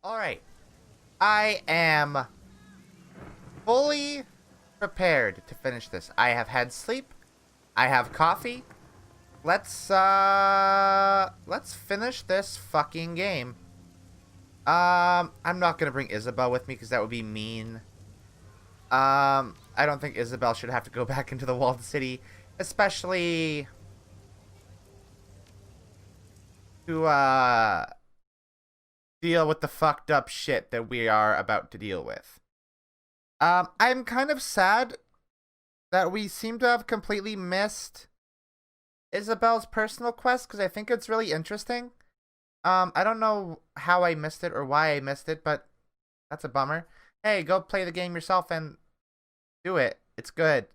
Alright. I am fully prepared to finish this. I have had sleep. I have coffee. Let's finish this fucking game. I'm not gonna bring Isabel with me because that would be mean. I don't think Isabel should have to go back into the walled city, especially to deal with the fucked up shit that we are about to deal with. I'm kind of sad that we seem to have completely missed Isabel's personal quest because I think it's really interesting. I don't know how I missed it or why I missed it, but that's a bummer. Hey, go play the game yourself and do it. It's good.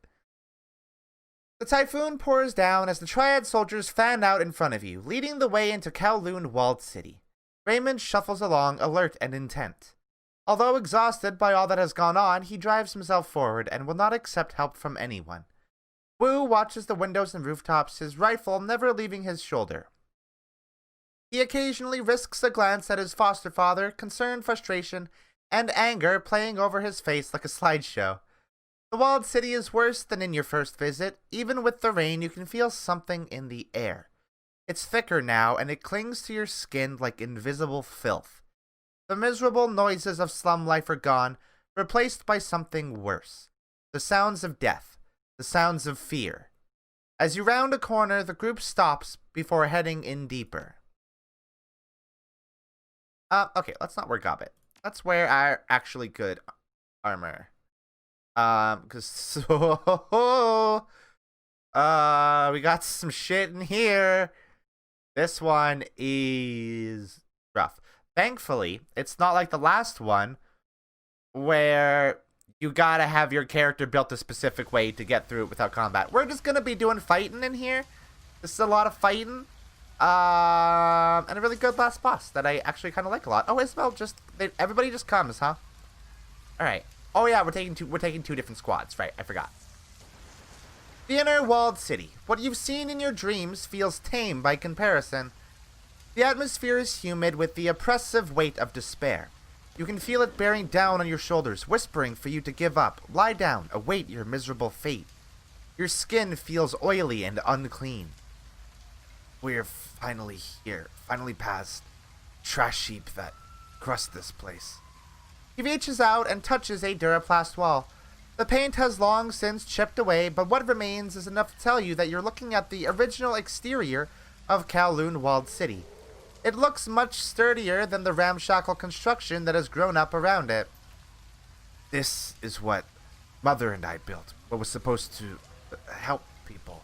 The typhoon pours down as the Triad soldiers fan out in front of you, leading the way into Kowloon Walled City. Raymond shuffles along, alert and intent. Although exhausted by all that has gone on, he drives himself forward and will not accept help from anyone. Wu watches the windows and rooftops, his rifle never leaving his shoulder. He occasionally risks a glance at his foster father, concern, frustration, and anger playing over his face like a slideshow. The walled city is worse than in your first visit. Even with the rain, you can feel something in the air. It's thicker now, and it clings to your skin like invisible filth. The miserable noises of slum life are gone, replaced by something worse. The sounds of death. The sounds of fear. As you round a corner, the group stops before heading in deeper. Okay, let's not wear Gobbet. Let's wear our actually good armor. Cause we got some shit in here. This one is rough. Thankfully, it's not like the last one where you gotta have your character built a specific way to get through it without combat. We're just gonna be doing fighting in here. This is a lot of fighting. And a really good last boss that I actually kind of like a lot. Oh, Isabel, everybody just comes, huh? All right. Oh yeah, we're taking two different squads. Right, I forgot. The inner walled city. What you've seen in your dreams feels tame by comparison. The atmosphere is humid with the oppressive weight of despair. You can feel it bearing down on your shoulders, whispering for you to give up. Lie down, await your miserable fate. Your skin feels oily and unclean. We're finally here, finally past trash heap that crust this place. He reaches out and touches a Duraplast wall. The paint has long since chipped away, but what remains is enough to tell you that you're looking at the original exterior of Kowloon Walled City. It looks much sturdier than the ramshackle construction that has grown up around it. This is what Mother and I built, what was supposed to help people.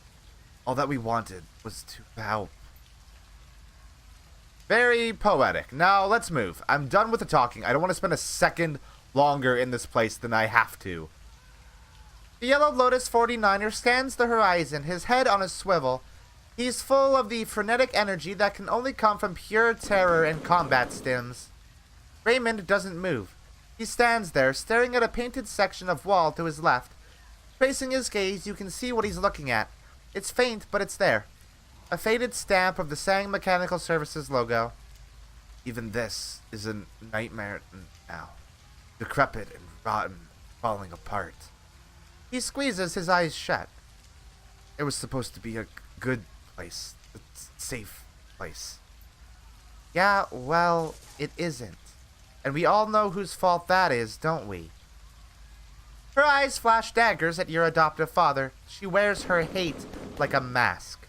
All that we wanted was to help. Very poetic. Now, let's move. I'm done with the talking. I don't want to spend a second longer in this place than I have to. The Yellow Lotus 49er scans the horizon, his head on a swivel. He's full of the frenetic energy that can only come from pure terror and combat stims. Raymond doesn't move. He stands there, staring at a painted section of wall to his left. Tracing his gaze, you can see what he's looking at. It's faint, but it's there. A faded stamp of the Sang Mechanical Services logo. Even this is a nightmare now. Decrepit and rotten, falling apart. He squeezes his eyes shut. It was supposed to be a good place. A safe place. Yeah, well, it isn't. And we all know whose fault that is, don't we? Her eyes flash daggers at your adoptive father. She wears her hate like a mask.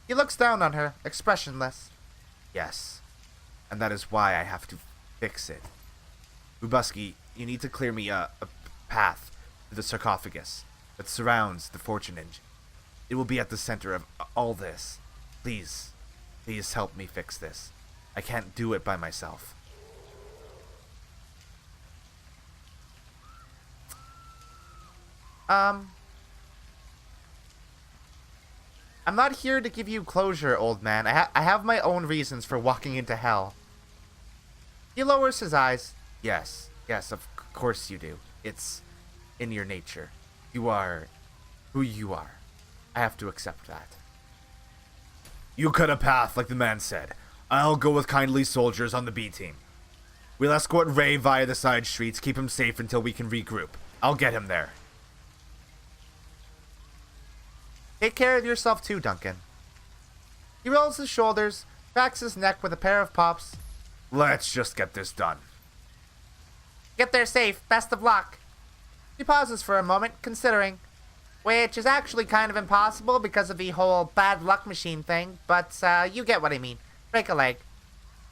He looks down on her, expressionless. Yes, and that is why I have to fix it. Ubuski, you need to clear me a path to the sarcophagus that surrounds the fortune engine. It will be at the center of all this. Please, please help me fix this. I can't do it by myself. I'm not here to give you closure, old man. I have my own reasons for walking into hell. He lowers his eyes. Yes, of course you do. It's in your nature. You are who you are. I have to accept that. You cut a path, like the man said. I'll go with kindly soldiers on the B team. We'll escort Ray via the side streets, keep him safe until we can regroup. I'll get him there. Take care of yourself too, Duncan. He rolls his shoulders, cracks his neck with a pair of pops. Let's just get this done. Get there safe. Best of luck. He pauses for a moment, considering, which is actually kind of impossible because of the whole bad luck machine thing, but you get what I mean. Break a leg.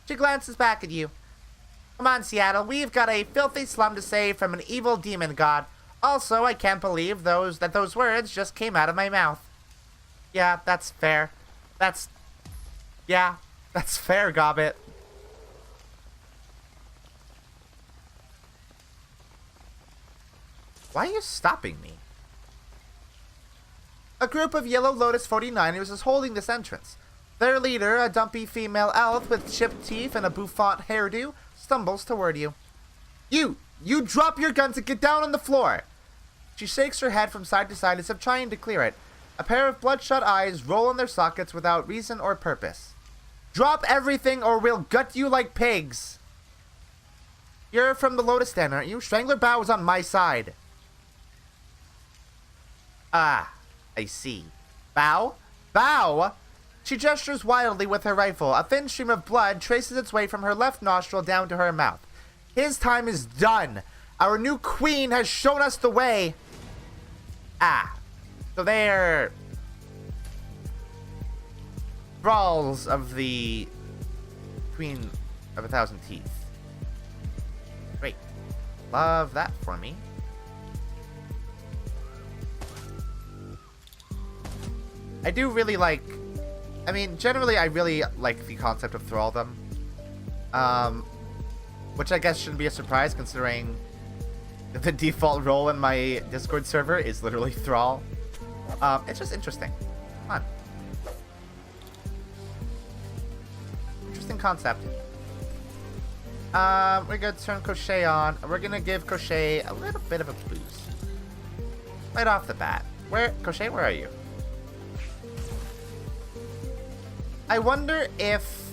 She glances back at you. Come on, Seattle, we've got a filthy slum to save from an evil demon god. Also, I can't believe that those words just came out of my mouth. Yeah, that's fair. That's fair, Gobbit. Why are you stopping me? A group of Yellow Lotus 49ers is holding this entrance. Their leader, a dumpy female elf with chipped teeth and a bouffant hairdo, stumbles toward you. You drop your guns and get down on the floor! She shakes her head from side to side as if trying to clear it. A pair of bloodshot eyes roll in their sockets without reason or purpose. Drop everything or we'll gut you like pigs! You're from the Lotus Den, aren't you? Strangler Bow is on my side. Ah, I see. Bow? Bow? She gestures wildly with her rifle. A thin stream of blood traces its way from her left nostril down to her mouth. His time is done. Our new queen has shown us the way. Ah. So they're thralls of the Queen of 1,000 Teeth. Great. Love that for me. I do really like... I mean, generally I really like the concept of thralldom. Which I guess shouldn't be a surprise considering the default role in my Discord server is literally thrall. It's just interesting. Fun. Interesting concept. We're gonna turn Crochet on. We're gonna give Crochet a little bit of a boost. Right off the bat. Crochet, where are you? I wonder if...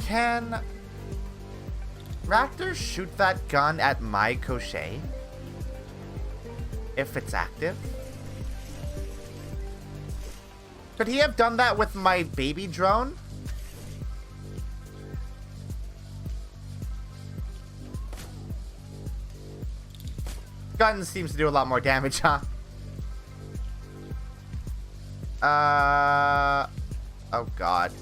Can Raptor shoot that gun at my Crochet? If it's active? Could he have done that with my baby drone? Gun seems to do a lot more damage, huh? Oh god.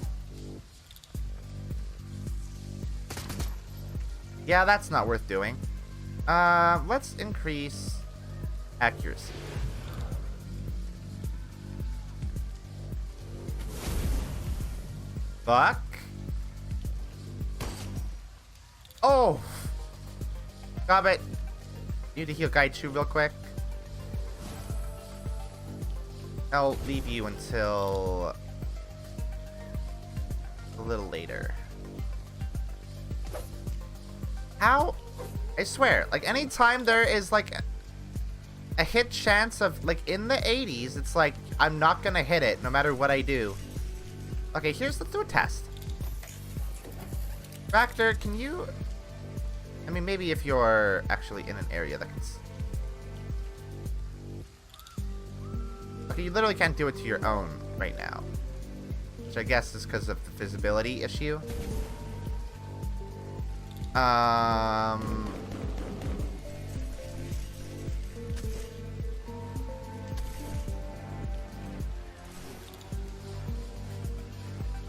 Yeah, that's not worth doing. Let's increase accuracy. Fuck. Oh! Got it. Need to heal Gaichu real quick. I'll leave you until a little later. How? I swear, like anytime there is like a hit chance of like in the 80s, it's like I'm not gonna hit it no matter what I do. Okay, let's do a test. Raptor, can you... I mean, maybe if you're actually in an area that can... Okay, you literally can't do it to your own right now. Which I guess is because of the visibility issue.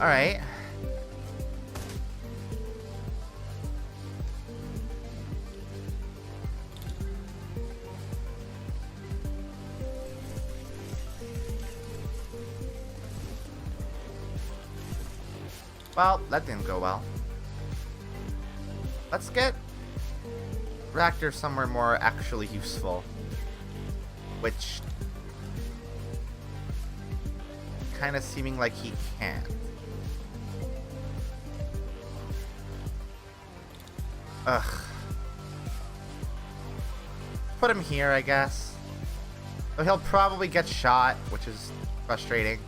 Alright. Well, that didn't go well. Let's get Raptor somewhere more actually useful. Which... kind of seeming like he can't. Ugh. Put him here, I guess. But he'll probably get shot, which is frustrating.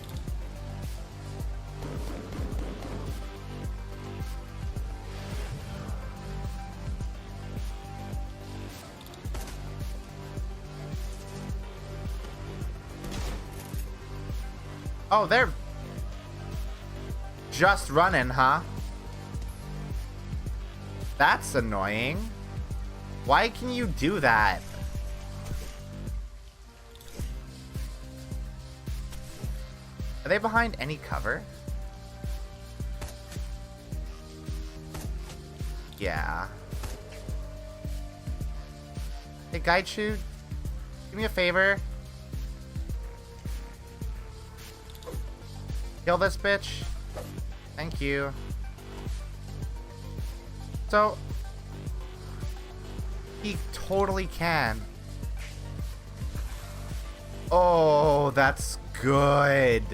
Oh, they're just running, huh? That's annoying. Why can you do that? Are they behind any cover? Yeah. Hey, Gaichu, do me a favor. Kill this bitch. Thank you. So, he totally can. Oh, that's good.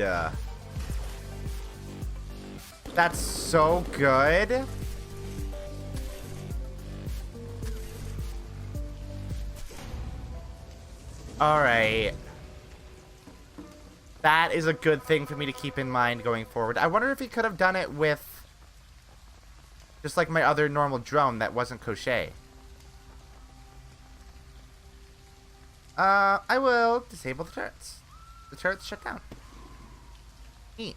That's so good. Alright. That is a good thing for me to keep in mind going forward. I wonder if he could have done it with just like my other normal drone that wasn't Crochet. I will disable the turrets. The turrets shut down. Neat.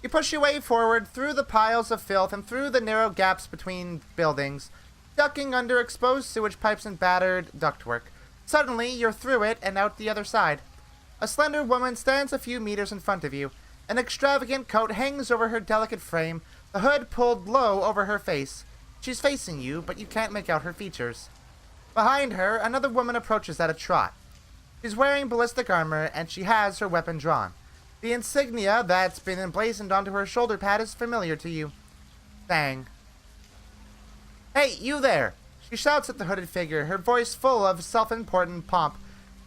You push your way forward through the piles of filth and through the narrow gaps between buildings, ducking under exposed sewage pipes and battered ductwork. Suddenly, you're through it and out the other side. A slender woman stands a few meters in front of you. An extravagant coat hangs over her delicate frame, the hood pulled low over her face. She's facing you, but you can't make out her features. Behind her, another woman approaches at a trot. She's wearing ballistic armor, and she has her weapon drawn. The insignia that's been emblazoned onto her shoulder pad is familiar to you. Bang. Hey, you there! She shouts at the hooded figure, her voice full of self-important pomp.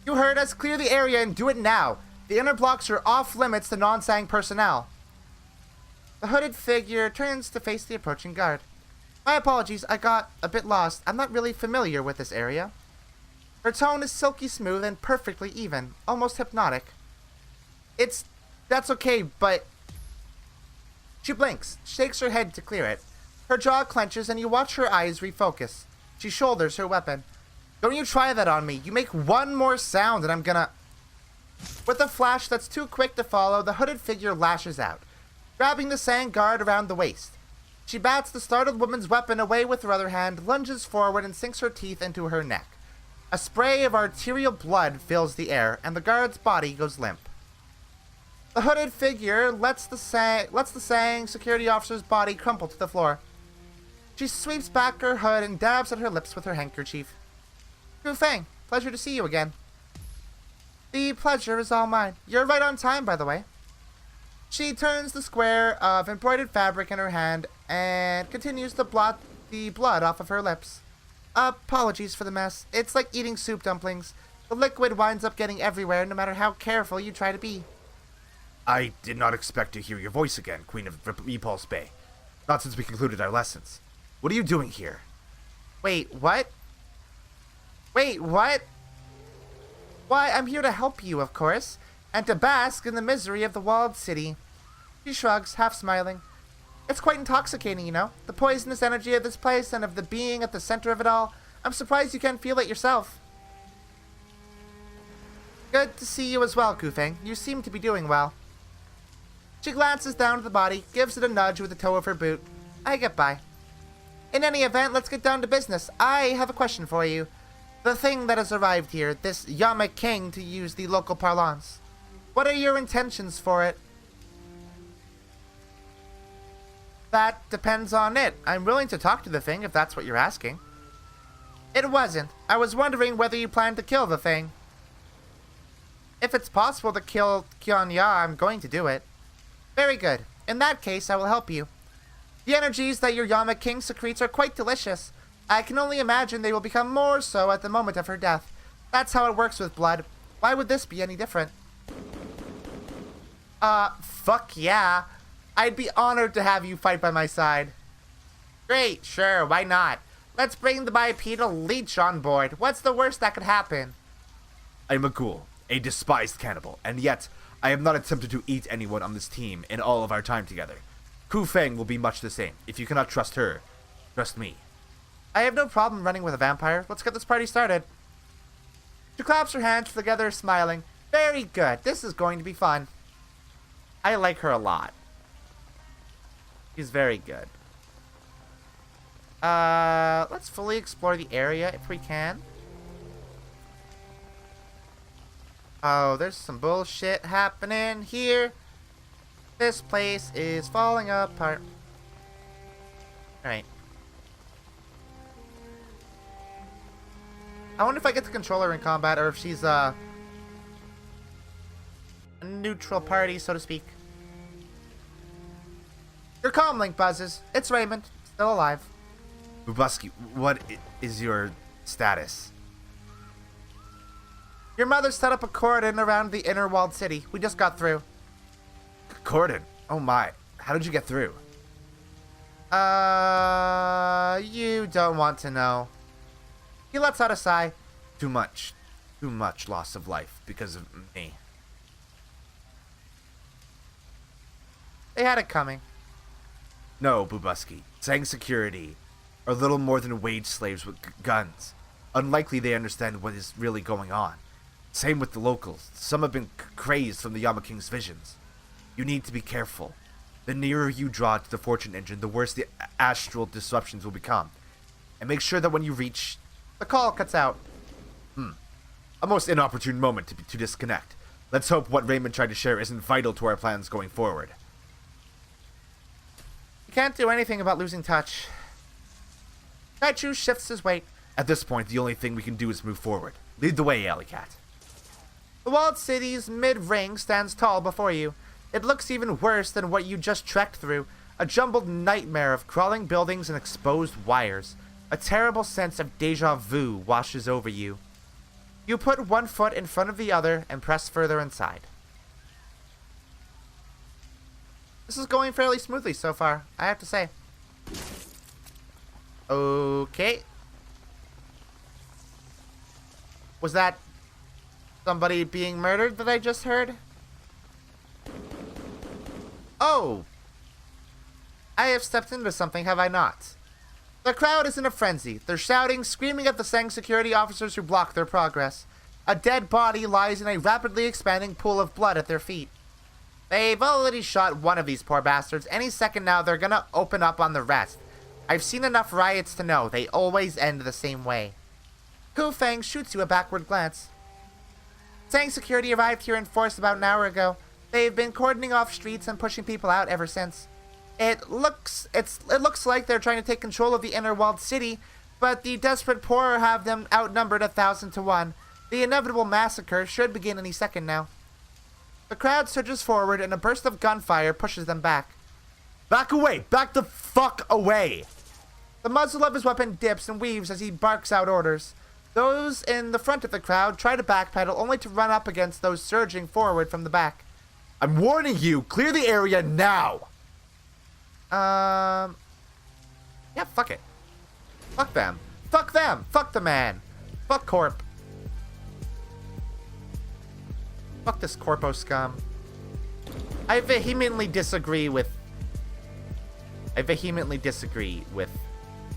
You heard us. Clear the area and do it now. The inner blocks are off limits to non-Sang personnel. The hooded figure turns to face the approaching guard. My apologies, I got a bit lost. I'm not really familiar with this area. Her tone is silky smooth and perfectly even, almost hypnotic. That's okay, but... She blinks, shakes her head to clear it. Her jaw clenches and you watch her eyes refocus. She shoulders her weapon. Don't you try that on me. You make one more sound and I'm gonna... With a flash that's too quick to follow, the hooded figure lashes out, grabbing the Sang guard around the waist. She bats the startled woman's weapon away with her other hand, lunges forward and sinks her teeth into her neck. A spray of arterial blood fills the air, and the guard's body goes limp. The hooded figure lets the Sang security officer's body crumple to the floor. She sweeps back her hood and dabs at her lips with her handkerchief. Gu Feng, pleasure to see you again. The pleasure is all mine. You're right on time, by the way. She turns the square of embroidered fabric in her hand and continues to blot the blood off of her lips. Apologies for the mess. It's like eating soup dumplings. The liquid winds up getting everywhere no matter how careful you try to be. I did not expect to hear your voice again, Queen of Repulse Bay. Not since we concluded our lessons. What are you doing here? Wait, what? Wait, what? Why, I'm here to help you, of course, and to bask in the misery of the walled city. She shrugs, half smiling. It's quite intoxicating, you know, the poisonous energy of this place and of the being at the center of it all. I'm surprised you can't feel it yourself. Good to see you as well, Gu Feng. You seem to be doing well. She glances down at the body, gives it a nudge with the toe of her boot. I get by. In any event, let's get down to business. I have a question for you. The thing that has arrived here, this Yama King, to use the local parlance. What are your intentions for it? That depends on it. I'm willing to talk to the thing if that's what you're asking. It wasn't. I was wondering whether you plan to kill the thing. If it's possible to kill Kyon-Ya, I'm going to do it. Very good. In that case, I will help you. The energies that your Yama King secretes are quite delicious. I can only imagine they will become more so at the moment of her death. That's how it works with blood. Why would this be any different? Fuck yeah. I'd be honored to have you fight by my side. Great, sure, why not? Let's bring the bipedal leech on board. What's the worst that could happen? I'm a ghoul, a despised cannibal, and yet I have not attempted to eat anyone on this team in all of our time together. Ku Feng will be much the same. If you cannot trust her, trust me. I have no problem running with a vampire. Let's get this party started. She claps her hands together, smiling. Very good. This is going to be fun. I like her a lot. She's very good. Let's fully explore the area if we can. Oh, there's some bullshit happening here. This place is falling apart. Alright. I wonder if I get to control her in combat or if she's a neutral party, so to speak. Your comm link buzzes. It's Raymond, still alive. Bubusky, what is your status? Your mother set up a cordon around the inner walled city. We just got through. Cordon? Oh my. How did you get through? You don't want to know. He lets out a sigh. Too much. Too much loss of life because of me. They had it coming. No, Bubusky. Sang security are little more than wage slaves with guns. Unlikely they understand what is really going on. Same with the locals. Some have been crazed from the Yama King's visions. You need to be careful. The nearer you draw to the fortune engine, the worse the astral disruptions will become. And make sure that when you reach... The call cuts out. A most inopportune moment to disconnect. Let's hope what Raymond tried to share isn't vital to our plans going forward. You can't do anything about losing touch. Kaichu shifts his weight. At this point, the only thing we can do is move forward. Lead the way, Alley Cat. The walled city's mid-ring stands tall before you. It looks even worse than what you just trekked through. A jumbled nightmare of crawling buildings and exposed wires. A terrible sense of deja vu washes over you. You put one foot in front of the other and press further inside. This is going fairly smoothly so far, I have to say. Okay. Was that somebody being murdered that I just heard? Oh! I have stepped into something, have I not? The crowd is in a frenzy. They're shouting, screaming at the Sang security officers who block their progress. A dead body lies in a rapidly expanding pool of blood at their feet. They've already shot one of these poor bastards. Any second now, they're gonna open up on the rest. I've seen enough riots to know they always end the same way. Ku Feng shoots you a backward glance. Sang security arrived here in force about an hour ago. They've been cordoning off streets and pushing people out ever since. It looks like they're trying to take control of the inner walled city, but the desperate poor have them outnumbered 1,000 to 1. The inevitable massacre should begin any second now. The crowd surges forward and a burst of gunfire pushes them back. Back away! Back the fuck away! The muzzle of his weapon dips and weaves as he barks out orders. Those in the front of the crowd try to backpedal only to run up against those surging forward from the back. I'm warning you! Clear the area now! Yeah, fuck it. Fuck them. Fuck them! Fuck the man! Fuck Corp. Fuck this Corpo scum. I vehemently disagree with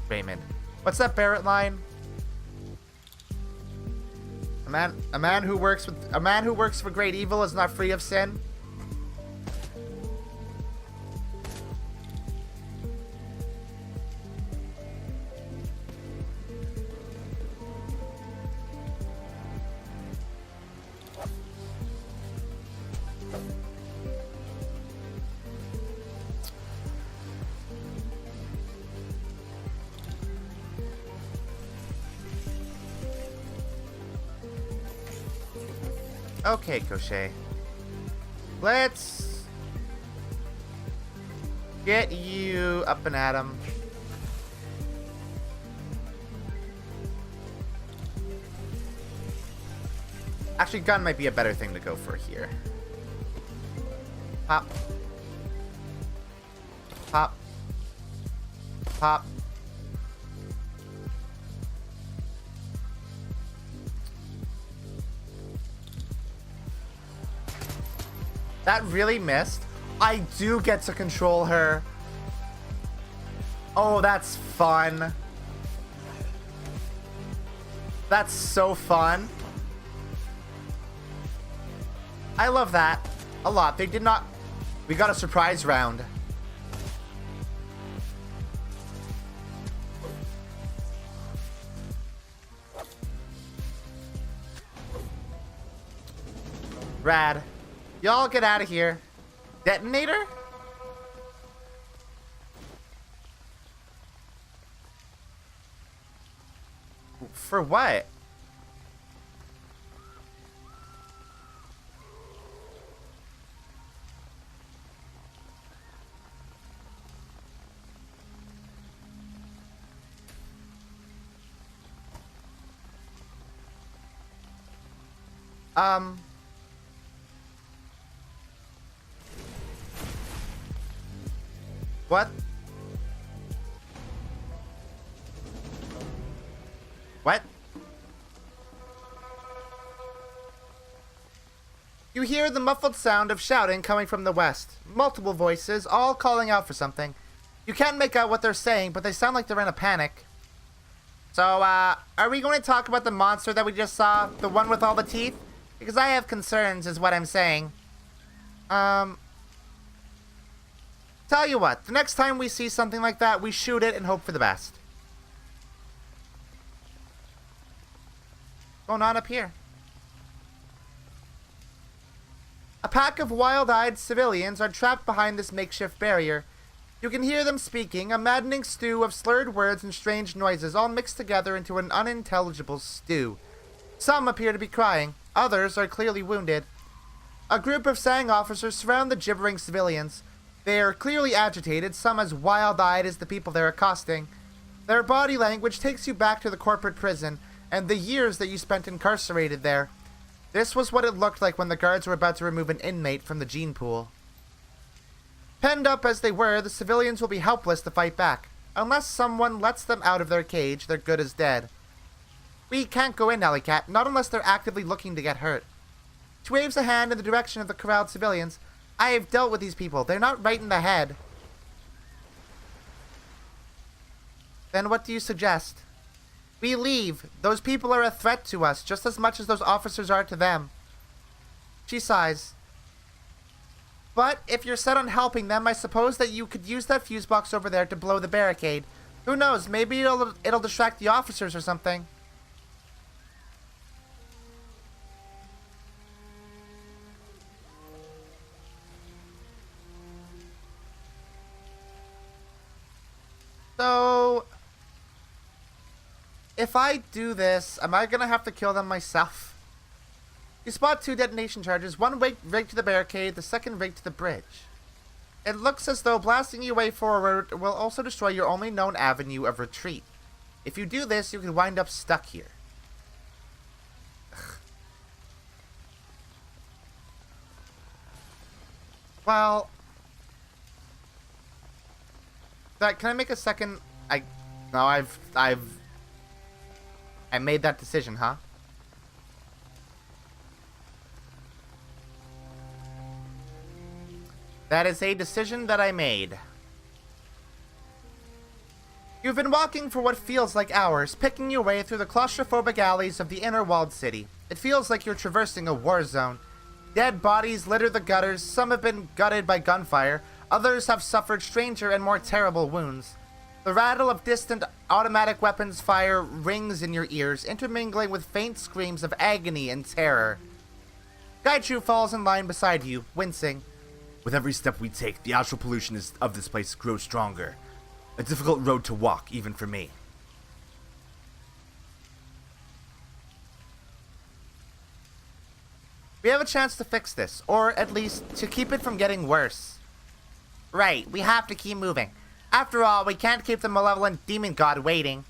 Raymond. What's that Barrett line? A man who works for great evil is not free of sin. Okay, Crochet. Let's get you up and at 'em. Actually, gun might be a better thing to go for here. Pop. Pop. Pop. That really missed. I do get to control her. Oh, that's fun. That's so fun. I love that a lot. They did not... We got a surprise round. Rad. Y'all get out of here. Detonator? For what? What? What? You hear the muffled sound of shouting coming from the west. Multiple voices, all calling out for something. You can't make out what they're saying, but they sound like they're in a panic. So, are we going to talk about the monster that we just saw? The one with all the teeth? Because I have concerns, is what I'm saying. Tell you what, the next time we see something like that, we shoot it and hope for the best. Going on up here. A pack of wild-eyed civilians are trapped behind this makeshift barrier. You can hear them speaking, a maddening stew of slurred words and strange noises, all mixed together into an unintelligible stew. Some appear to be crying, others are clearly wounded. A group of Sang officers surround the gibbering civilians. They are clearly agitated, some as wild-eyed as the people they're accosting. Their body language takes you back to the corporate prison, and the years that you spent incarcerated there. This was what it looked like when the guards were about to remove an inmate from the gene pool. Penned up as they were, the civilians will be helpless to fight back. Unless someone lets them out of their cage, they're good as dead. We can't go in, Alleycat, not unless they're actively looking to get hurt. She waves a hand in the direction of the corralled civilians. I have dealt with these people. They're not right in the head. Then what do you suggest? We leave. Those people are a threat to us, just as much as those officers are to them. She sighs. But if you're set on helping them, I suppose that you could use that fuse box over there to blow the barricade. Who knows, maybe it'll distract the officers or something. So, if I do this, am I gonna have to kill them myself? You spot 2 detonation charges, one rigged to the barricade, the second rigged to the bridge. It looks as though blasting your way forward will also destroy your only known avenue of retreat. If you do this, you can wind up stuck here. Ugh. Well... Can I make a second... I made that decision, huh? That is a decision that I made. You've been walking for what feels like hours, picking your way through the claustrophobic alleys of the inner walled city. It feels like you're traversing a war zone. Dead bodies litter the gutters, some have been gutted by gunfire, others have suffered stranger and more terrible wounds. The rattle of distant automatic weapons fire rings in your ears, intermingling with faint screams of agony and terror. Gaichu falls in line beside you, wincing. With every step we take, the astral pollution of this place grows stronger. A difficult road to walk, even for me. We have a chance to fix this, or at least to keep it from getting worse. Right, we have to keep moving. After all, we can't keep the malevolent demon god waiting.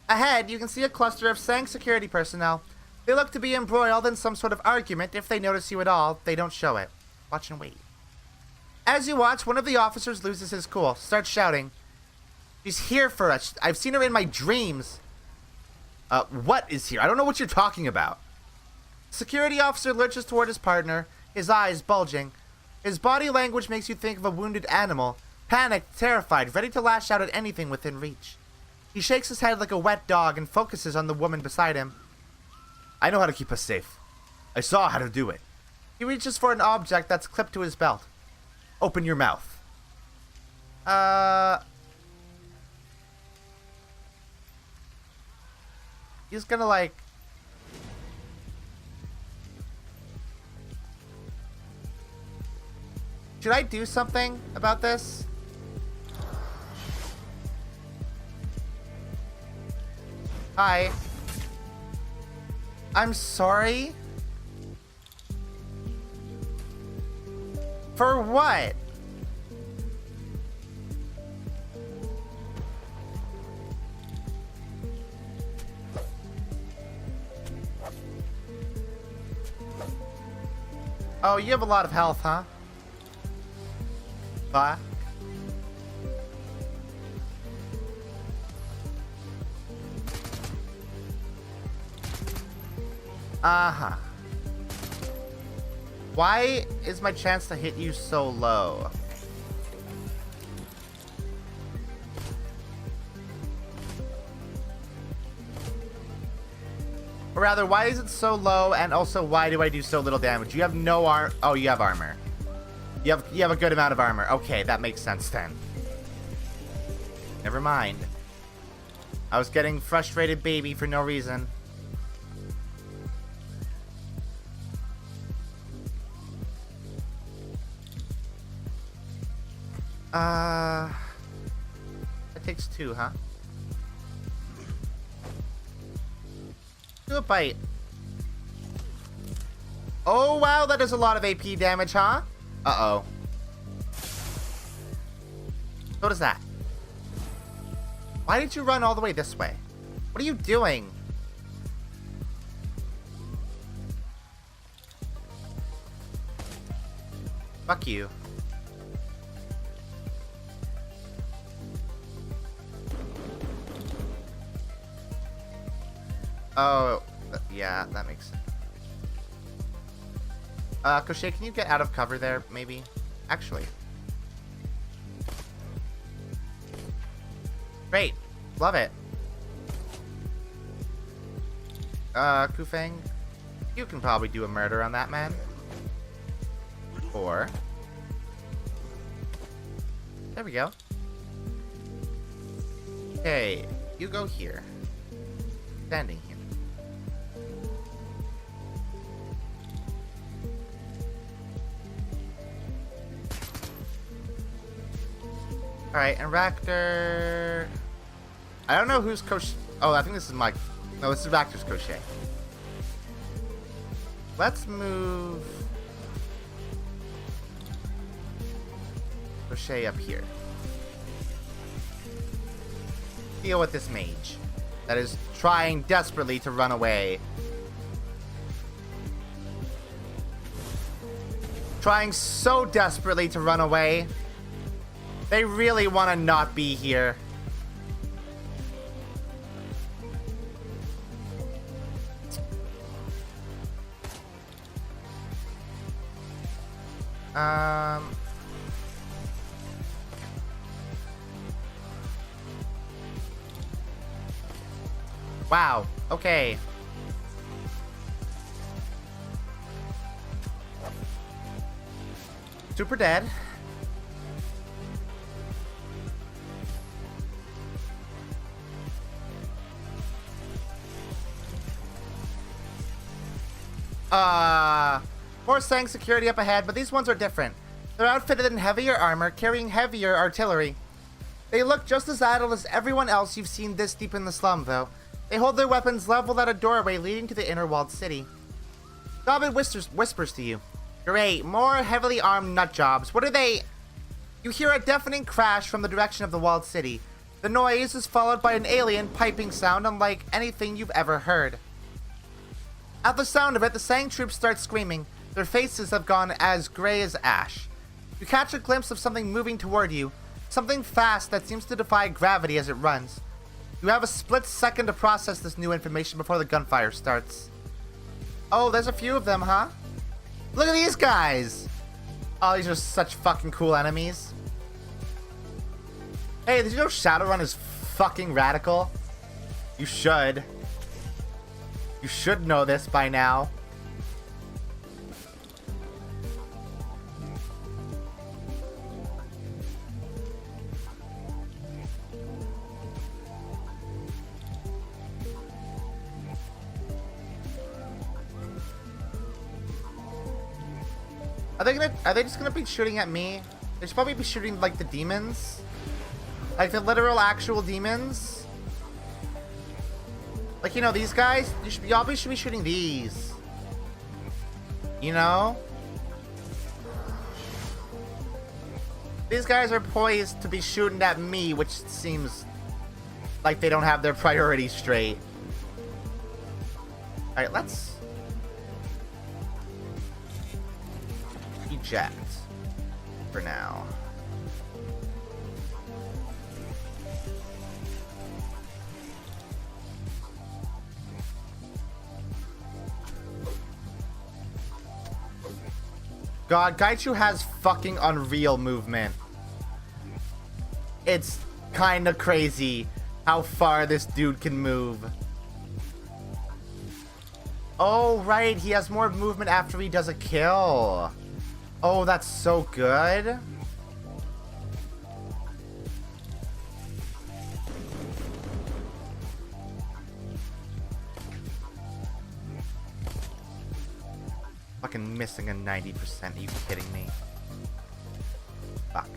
Ahead, you can see a cluster of Sang security personnel. They look to be embroiled in some sort of argument. If they notice you at all, they don't show it. Watch and wait. As you watch, one of the officers loses his cool, starts shouting. She's here for us. I've seen her in my dreams. What is here? I don't know what you're talking about. Security officer lurches toward his partner. his eyes bulging. His body language makes you think of a wounded animal, panicked, terrified, ready to lash out at anything within reach. He shakes his head like a wet dog and focuses on the woman beside him. I know how to keep us safe. I saw how to do it. He reaches for an object that's clipped to his belt. Open your mouth. He's gonna like... Should I do something about this? Hi. I'm sorry? For what? Oh, you have a lot of health, huh? Fuck. Uh-huh. Why is my chance to hit you so low? Or rather, why is it so low, and also why do I do so little damage? You have no armor. Oh, you have armor. You have a good amount of armor. Okay, that makes sense then. Never mind. I was getting frustrated baby for no reason. That takes 2, huh? Do a bite. Oh, wow, that does a lot of AP damage, huh? Uh-oh. So does that. Why did you run all the way this way? What are you doing? Fuck you. Oh, yeah, that makes sense. Crochet, can you get out of cover there, maybe? Actually. Great. Love it. Kufang, you can probably do a murder on that man. Or... There we go. Okay, you go here. Standing here. Alright, and Raptor... I don't know who's Crochet... Oh, I think this is my... No, this is Raptor's Crochet. Let's move... Crochet up here. Deal with this mage that is trying desperately to run away. Trying so desperately to run away. They really want to not be here. Wow. Okay. Super dead. More Sang security up ahead, but these ones are different. They're outfitted in heavier armor, carrying heavier artillery. They look just as idle as everyone else you've seen this deep in the slum, though. They hold their weapons leveled at a doorway leading to the inner walled city. Dobbin whispers to you. Great, more heavily armed nutjobs. What are they? You hear a deafening crash from the direction of the walled city. The noise is followed by an alien piping sound unlike anything you've ever heard. At the sound of it, the Sang troops start screaming. Their faces have gone as gray as ash. You catch a glimpse of something moving toward you. Something fast that seems to defy gravity as it runs. You have a split second to process this new information before the gunfire starts. Oh, there's a few of them, huh? Look at these guys! Oh, these are such fucking cool enemies. Hey, did you know Shadowrun is fucking radical? You should. You should know this by now. Are they just gonna be shooting at me? They should probably be shooting like the demons. Like the literal actual demons. Like, you know, these guys, y'all should be shooting these. You know? These guys are poised to be shooting at me, which seems like they don't have their priorities straight. Alright, let's eject for now. God, Gaichu has fucking unreal movement. It's kinda crazy how far this dude can move. Oh, right, he has more movement after he does a kill. Oh, that's so good. Fucking missing a 90%. Are you kidding me? Fuck.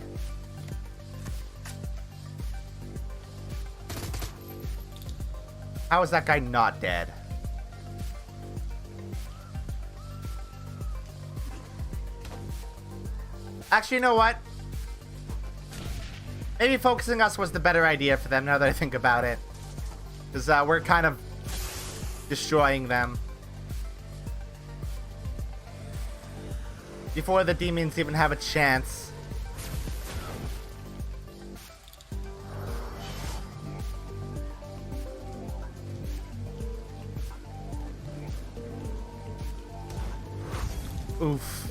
How is that guy not dead? Actually, you know what? Maybe focusing us was the better idea for them now that I think about it. Because we're kind of destroying them. Before the demons even have a chance. Oof.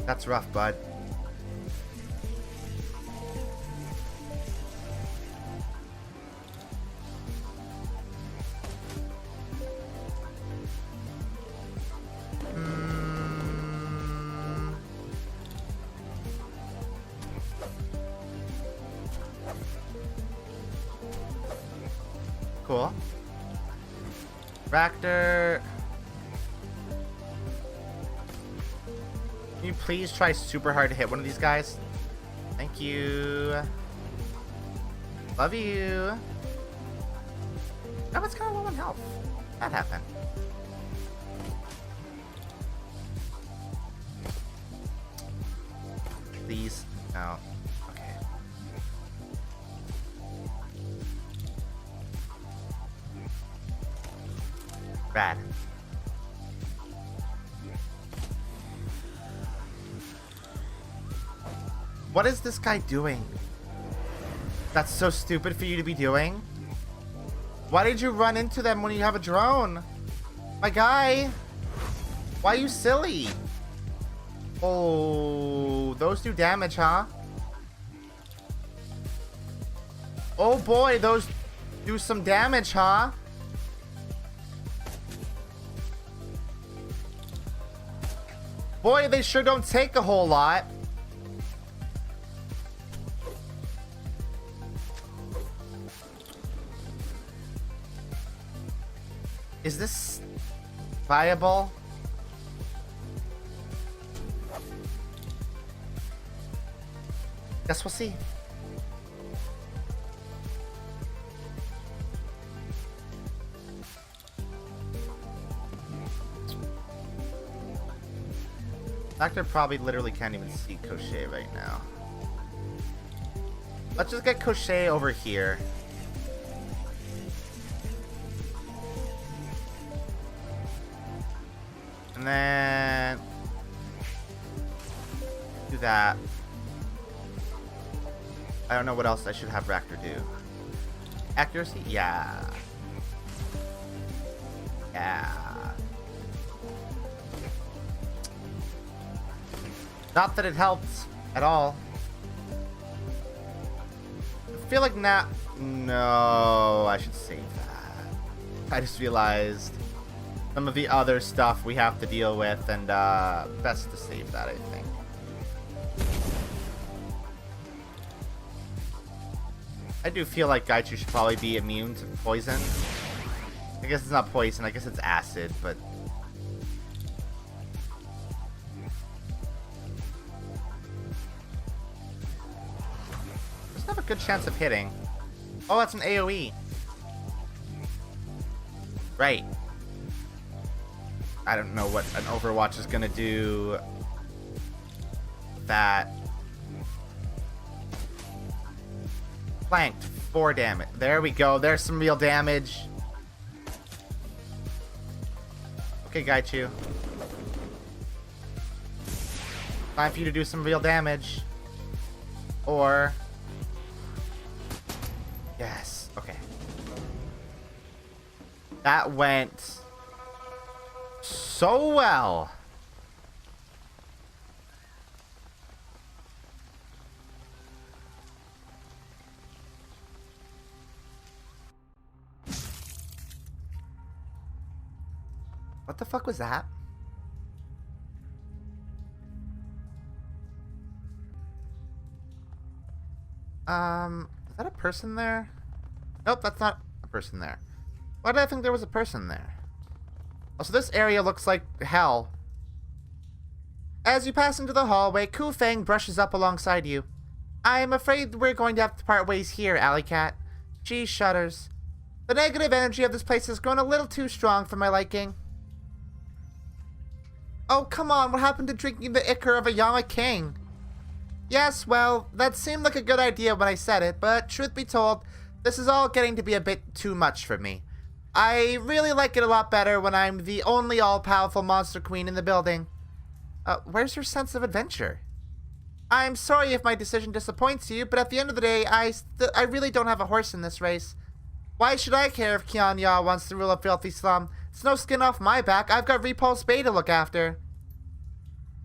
That's rough, bud. Cool. Raptor. Can you please try super hard to hit one of these guys? Thank you. Love you. Oh, it's kind of low on health. That happened. Please. No. Okay. Rad. What is this guy doing? That's so stupid for you to be doing. Why did you run into them when you have a drone? My guy. Why are you silly? Oh, those do damage, huh? Oh boy, those do some damage, huh? Boy, they sure don't take a whole lot. Is this viable? Guess we'll see. Doctor probably literally can't even see Crochet right now. Let's just get Crochet over here. And then do that. I don't know what else I should have Raptor do. Accuracy? Yeah. Yeah. Not that it helped at all. I feel like now... No, I should save that. I just realized some of the other stuff we have to deal with, and best to save that, I think. I do feel like Gaichu should probably be immune to poison. I guess it's not poison, I guess it's acid, but... doesn't have a good chance of hitting. Oh, that's an AoE. Right. I don't know what an Overwatch is gonna do. That. Flanked. 4 damage. There we go. There's some real damage. Okay, Gaichu. Time for you to do some real damage. Or... yes. Okay. That went so well. What the fuck was that? Is that a person there? Nope, that's not a person there. Why did I think there was a person there? Oh, so this area looks like hell. As you pass into the hallway, Ku Feng brushes up alongside you. I'm afraid we're going to have to part ways here, Alley Cat. She shudders. The negative energy of this place has grown a little too strong for my liking. Oh, come on, what happened to drinking the ichor of a Yama King? Yes, well, that seemed like a good idea when I said it, but truth be told, this is all getting to be a bit too much for me. I really like it a lot better when I'm the only all-powerful monster queen in the building. Where's your sense of adventure? I'm sorry if my decision disappoints you, but at the end of the day, I really don't have a horse in this race. Why should I care if Kian Ya wants to rule a filthy slum? It's no skin off my back. I've got Repulse Bay to look after.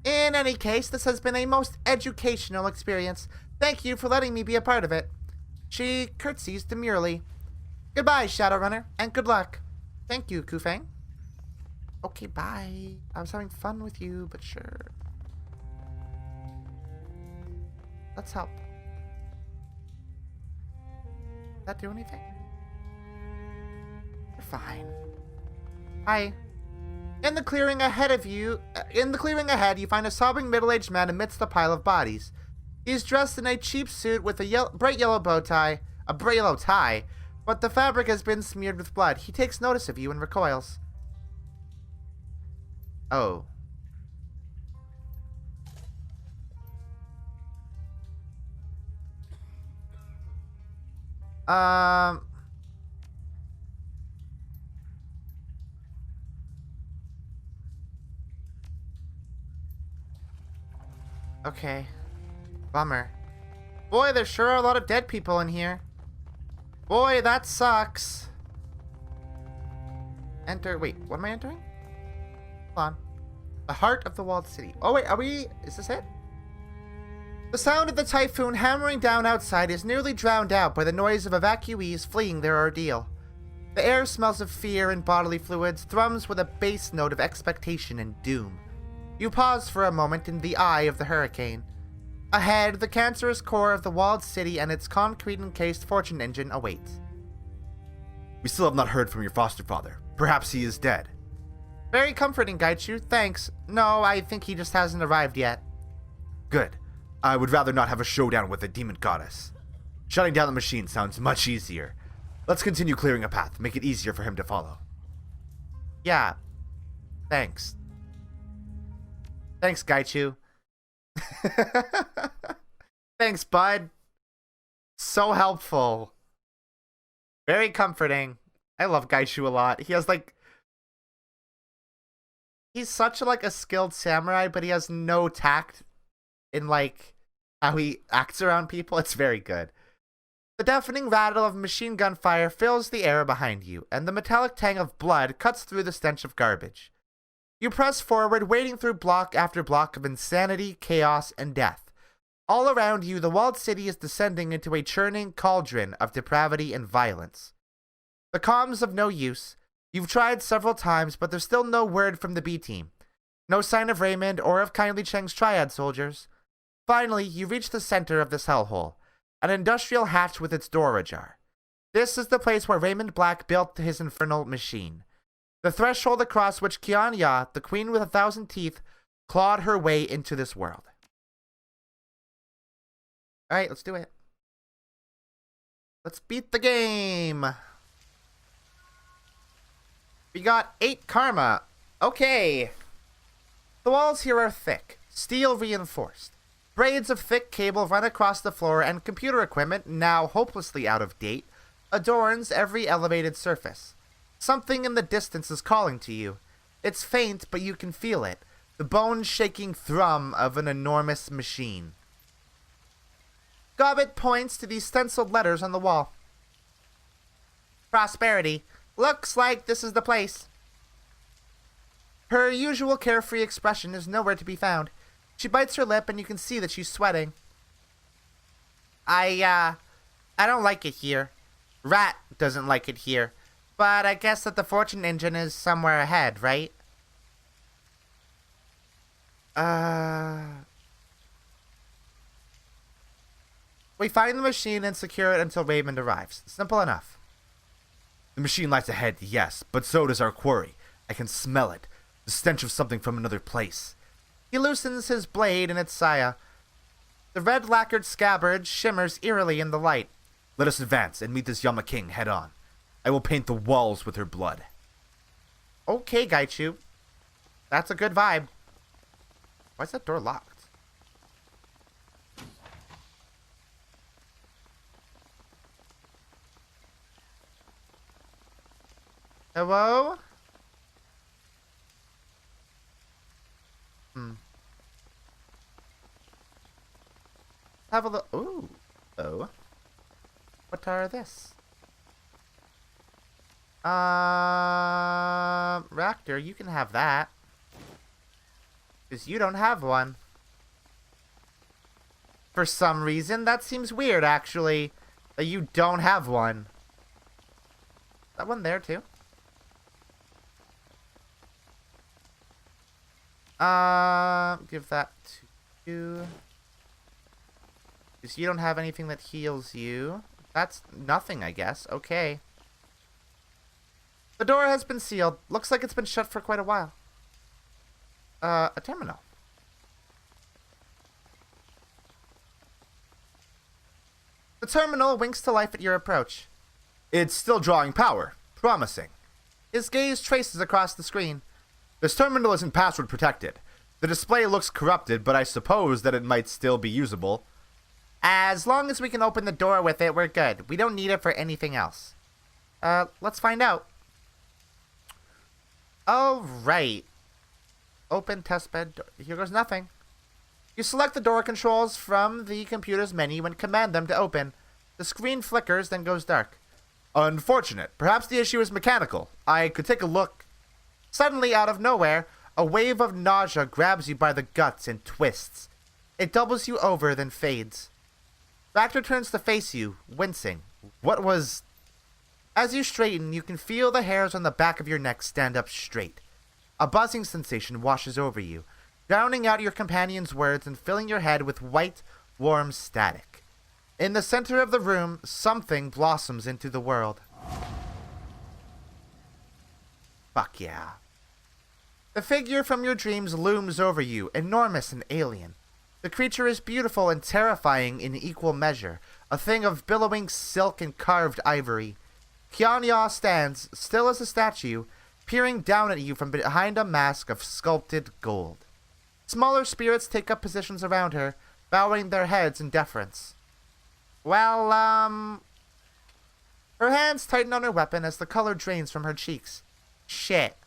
In any case, this has been a most educational experience. Thank you for letting me be a part of it. She curtsies demurely. Goodbye, Shadowrunner, and good luck. Thank you, Ku Feng. Okay, bye. I was having fun with you, but sure. Let's help. Did that do anything? You're fine. Hi. In the clearing ahead, you find a sobbing middle-aged man amidst a pile of bodies. He's dressed in a cheap suit with a bright yellow tie, but the fabric has been smeared with blood. He takes notice of you and recoils. Oh. Okay. Bummer. Boy, there sure are a lot of dead people in here. Boy, that sucks. Enter. Wait, what am I entering? Hold on. The heart of the walled city. Oh, wait, is this it? The sound of the typhoon hammering down outside is nearly drowned out by the noise of evacuees fleeing their ordeal. The air smells of fear and bodily fluids, thrums with a bass note of expectation and doom. You pause for a moment in the eye of the hurricane. Ahead, the cancerous core of the walled city and its concrete-encased fortune engine awaits. We still have not heard from your foster father. Perhaps he is dead. Very comforting, Gaichu. Thanks. No, I think he just hasn't arrived yet. Good. I would rather not have a showdown with a demon goddess. Shutting down the machine sounds much easier. Let's continue clearing a path, make it easier for him to follow. Yeah. Thanks. Thanks, Gaichu. Thanks, bud. So helpful. Very comforting. I love Gaichu a lot. He has he's such a skilled samurai, but he has no tact in how he acts around people. It's very good. The deafening rattle of machine gun fire fills the air behind you, and the metallic tang of blood cuts through the stench of garbage. You press forward, wading through block after block of insanity, chaos, and death. All around you, the walled city is descending into a churning cauldron of depravity and violence. The comms of no use. You've tried several times, but there's still no word from the B team. No sign of Raymond or of Kindly Cheng's triad soldiers. Finally, you reach the center of this hellhole, an industrial hatch with its door ajar. This is the place where Raymond Black built his infernal machine. The threshold across which Qian Ya, the queen with 1,000 teeth, clawed her way into this world. Alright, let's do it. Let's beat the game. We got 8 karma. Okay. The walls here are thick, steel reinforced. Braids of thick cable run across the floor, and computer equipment, now hopelessly out of date, adorns every elevated surface. Something in the distance is calling to you. It's faint, but you can feel it. The bone-shaking thrum of an enormous machine. Gobbet points to these stenciled letters on the wall. Prosperity. Looks like this is the place. Her usual carefree expression is nowhere to be found. She bites her lip and you can see that she's sweating. I don't like it here. Rat doesn't like it here. But I guess that the fortune engine is somewhere ahead, right? We find the machine and secure it until Raymond arrives. Simple enough. The machine lies ahead, yes, but so does our quarry. I can smell it. The stench of something from another place. He loosens his blade in its saya. The red lacquered scabbard shimmers eerily in the light. Let us advance and meet this Yama King head on. I will paint the walls with her blood. Okay, Gaichu. That's a good vibe. Why is that door locked? Hello? Have a look. Ooh. Oh. What are this? Raptor, you can have that. Because you don't have one. For some reason, that seems weird, actually. That you don't have one. That one there, too? Give that to you. Because you don't have anything that heals you. That's nothing, I guess. Okay. The door has been sealed. Looks like it's been shut for quite a while. A terminal. The terminal winks to life at your approach. It's still drawing power. Promising. His gaze traces across the screen. This terminal isn't password protected. The display looks corrupted, but I suppose that it might still be usable. As long as we can open the door with it, we're good. We don't need it for anything else. Let's find out. Oh, right. Open testbed door. Here goes nothing. You select the door controls from the computer's menu and command them to open. The screen flickers, then goes dark. Unfortunate. Perhaps the issue is mechanical. I could take a look. Suddenly, out of nowhere, a wave of nausea grabs you by the guts and twists. It doubles you over, then fades. Raptor turns to face you, wincing. What was... As you straighten, you can feel the hairs on the back of your neck stand up straight. A buzzing sensation washes over you, drowning out your companion's words and filling your head with white, warm static. In the center of the room, something blossoms into the world. Fuck yeah. The figure from your dreams looms over you, enormous and alien. The creature is beautiful and terrifying in equal measure, a thing of billowing silk and carved ivory. Qian Ya stands, still as a statue, peering down at you from behind a mask of sculpted gold. Smaller spirits take up positions around her, bowing their heads in deference. Well, her hands tighten on her weapon as the color drains from her cheeks. Shit.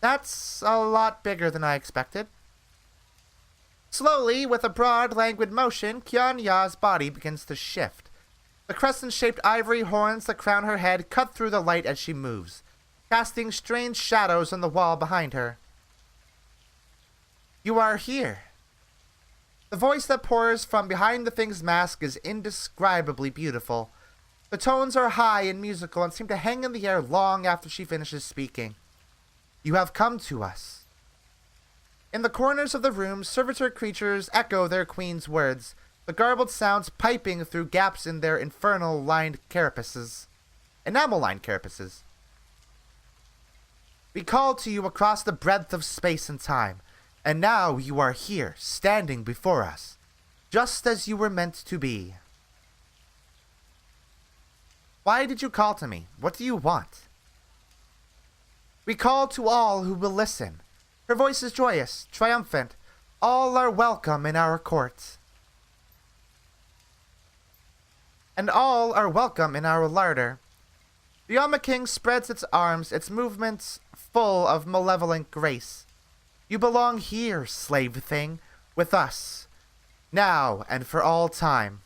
That's a lot bigger than I expected. Slowly, with a broad, languid motion, Qian Ya's body begins to shift. The crescent-shaped ivory horns that crown her head cut through the light as she moves. casting strange shadows on the wall behind her. You are here. The voice that pours from behind the thing's mask is indescribably beautiful. The tones are high and musical and seem to hang in the air long after she finishes speaking. You have come to us. In the corners of the room, servitor creatures echo their queen's words, the garbled sounds piping through gaps in their infernal-lined carapaces. Enamel-lined carapaces. We call to you across the breadth of space and time, and now you are here, standing before us, just as you were meant to be. Why did you call to me? What do you want? We call to all who will listen. Her voice is joyous, triumphant. All are welcome in our court. And all are welcome in our larder. The Yama King spreads its arms, its movements full of malevolent grace. You belong here, slave thing, with us, now and for all time.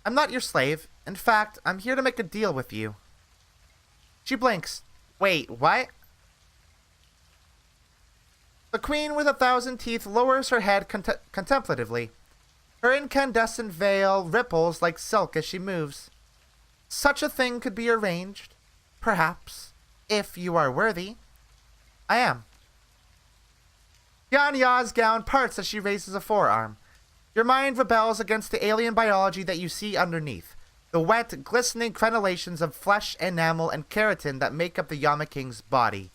I'm not your slave. In fact, I'm here to make a deal with you. She blinks. Wait, what? The Queen with 1,000 Teeth lowers her head contemplatively. Her incandescent veil ripples like silk as she moves. Such a thing could be arranged, perhaps, if you are worthy. I am. Yanya's gown parts as she raises a forearm. Your mind rebels against the alien biology that you see underneath. The wet, glistening crenellations of flesh, enamel, and keratin that make up the Yama King's body.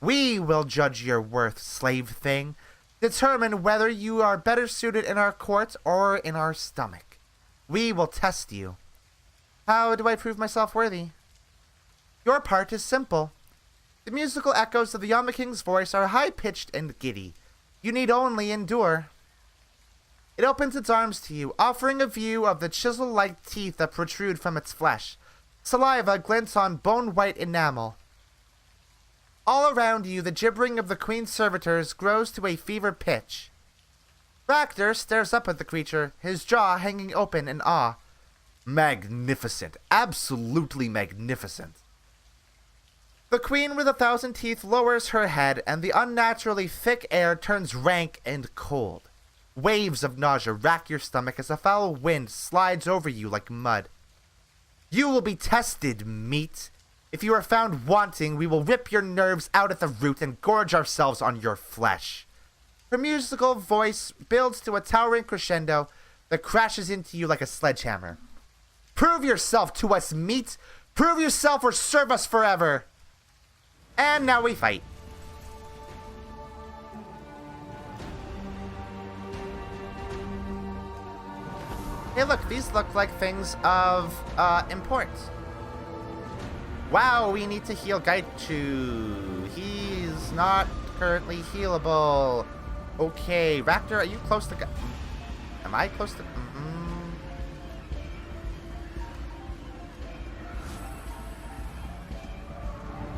We will judge your worth, slave thing. Determine whether you are better suited in our court or in our stomach. We will test you. How do I prove myself worthy? Your part is simple. The musical echoes of the Yama King's voice are high-pitched and giddy. You need only endure. It opens its arms to you, offering a view of the chisel-like teeth that protrude from its flesh. Saliva glints on bone-white enamel. All around you, the gibbering of the Queen's servitors grows to a fever pitch. Ractor stares up at the creature, his jaw hanging open in awe. Magnificent. Absolutely magnificent. The Queen with 1,000 Teeth lowers her head, and the unnaturally thick air turns rank and cold. Waves of nausea rack your stomach as a foul wind slides over you like mud. You will be tested, meat. If you are found wanting, we will rip your nerves out at the root and gorge ourselves on your flesh. Her musical voice builds to a towering crescendo that crashes into you like a sledgehammer. Prove yourself to us, meat! Prove yourself or serve us forever! And now we fight. Hey look, these look like things of import. Wow, we need to heal Gaichu. He's not currently healable. Okay, Raptor, are you close to... Am I close to...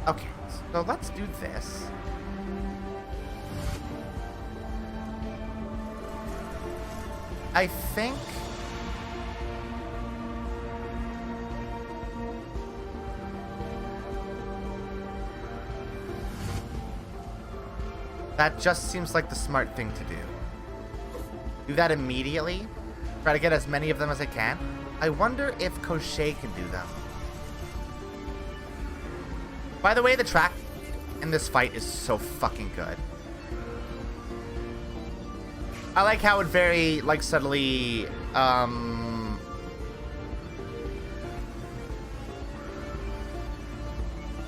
Okay, so let's do this. I think... that just seems like the smart thing to do. Do that immediately. Try to get as many of them as I can. I wonder if Koshei can do them. By the way, the track in this fight is so fucking good. I like how it very, like, subtly,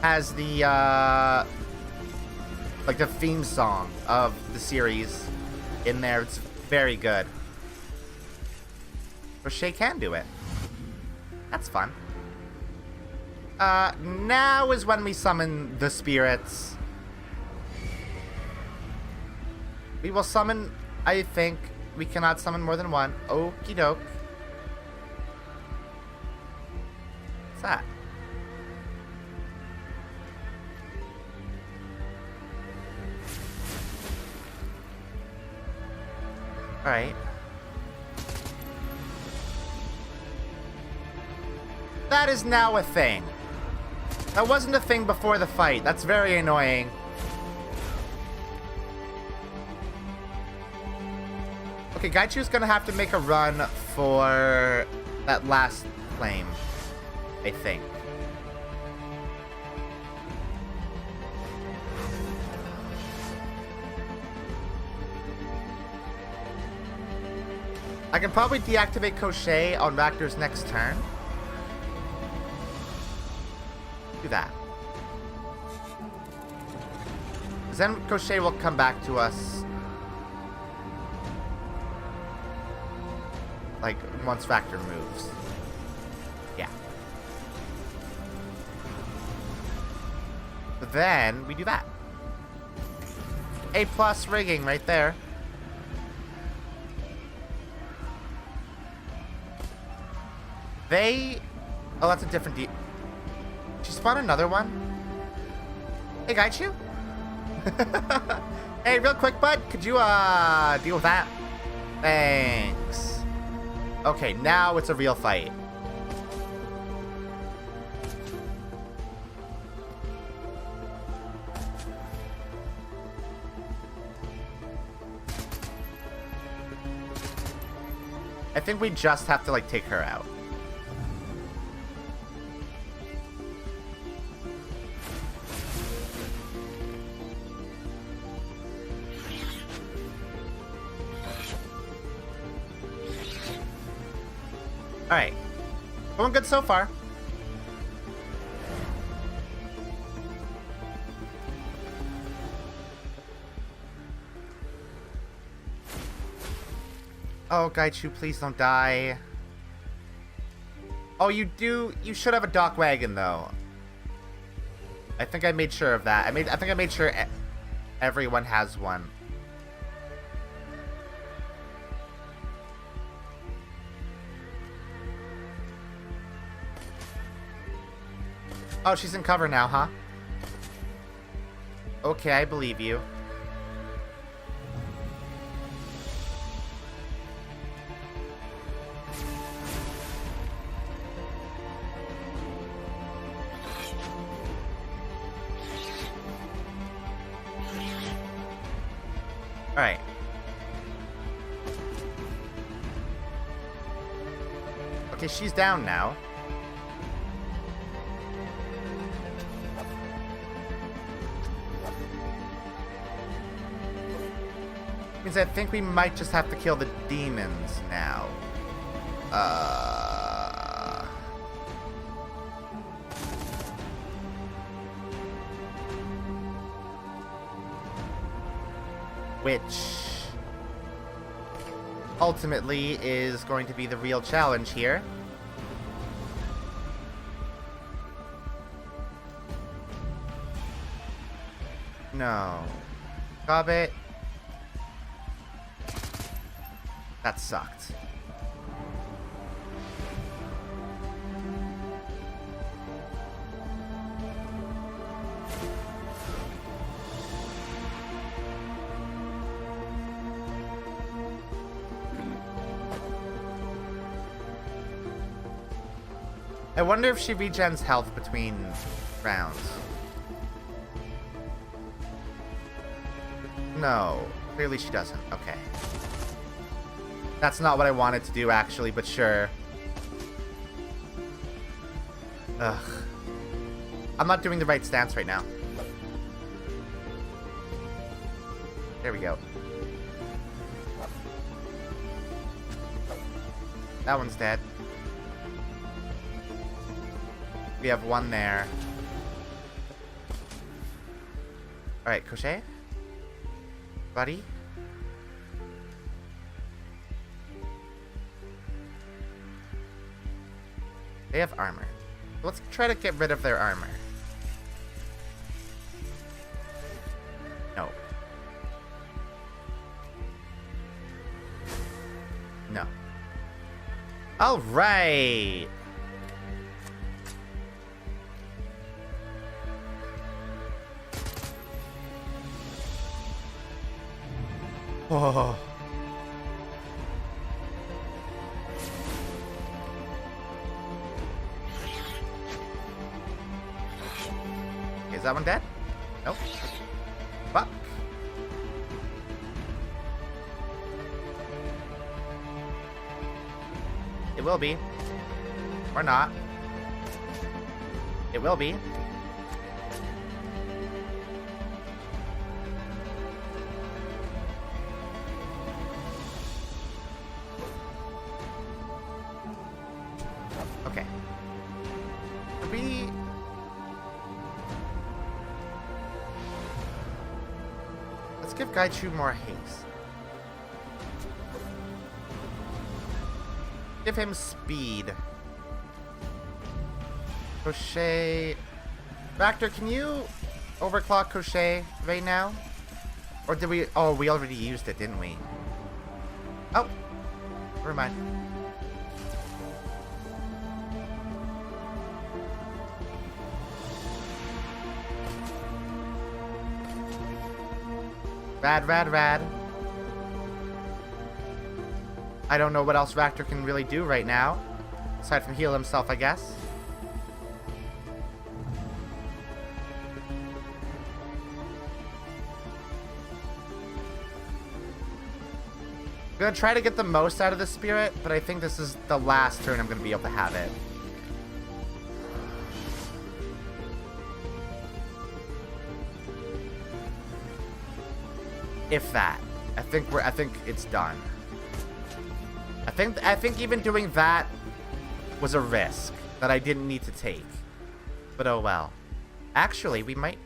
has the, like the theme song of the series in there. It's very good. Koshei can do it. That's fun. Now is when we summon the spirits. We will summon, I think, we cannot summon more than one. Okie doke. What's that? Alright. That is now a thing. That wasn't a thing before the fight. That's very annoying. Okay, Gaichu's gonna have to make a run for that last flame, I think. I can probably deactivate Crochet on Raptor's next turn. Do that. Then Crochet will come back to us. Like, once Raptor moves. Yeah. But then, we do that. A+ rigging right there. Oh, that's a different Did she spawn another one? Hey, Gaichu? Hey, real quick, bud. Could you, deal with that? Thanks. Okay, now it's a real fight. I think we just have to, like, take her out. Alright. Going good so far. Oh, Gaichu, please don't die. Oh, you should have a dock wagon, though. I think I made sure of that. I think I made sure everyone has one. Oh, she's in cover now, huh? Okay, I believe you. Alright. Okay, she's down now. Means I think we might just have to kill the demons now. Which ultimately is going to be the real challenge here. No. Cobbit. That sucked. I wonder if she regens health between rounds. No, clearly she doesn't. Okay. That's not what I wanted to do, actually, but sure. Ugh. I'm not doing the right stance right now. There we go. That one's dead. We have one there. Alright, Crochet? Buddy? They have armor. Let's try to get rid of their armor. No. No. Alright! Oh. Is that one dead? Nope. Fuck. It will be. Or not. It will be. Okay. Let's give Gaichu more haste. Give him speed. Crochet. Raptor, can you overclock Crochet right now? Or did we... Oh, we already used it, didn't we? Oh. Never mind. Rad. I don't know what else Raptor can really do right now. Aside from heal himself, I guess. I'm gonna try to get the most out of the spirit, but I think this is the last turn I'm gonna be able to have it. If that. I think it's done. I think even doing that was a risk that I didn't need to take. But oh well. Actually, we might...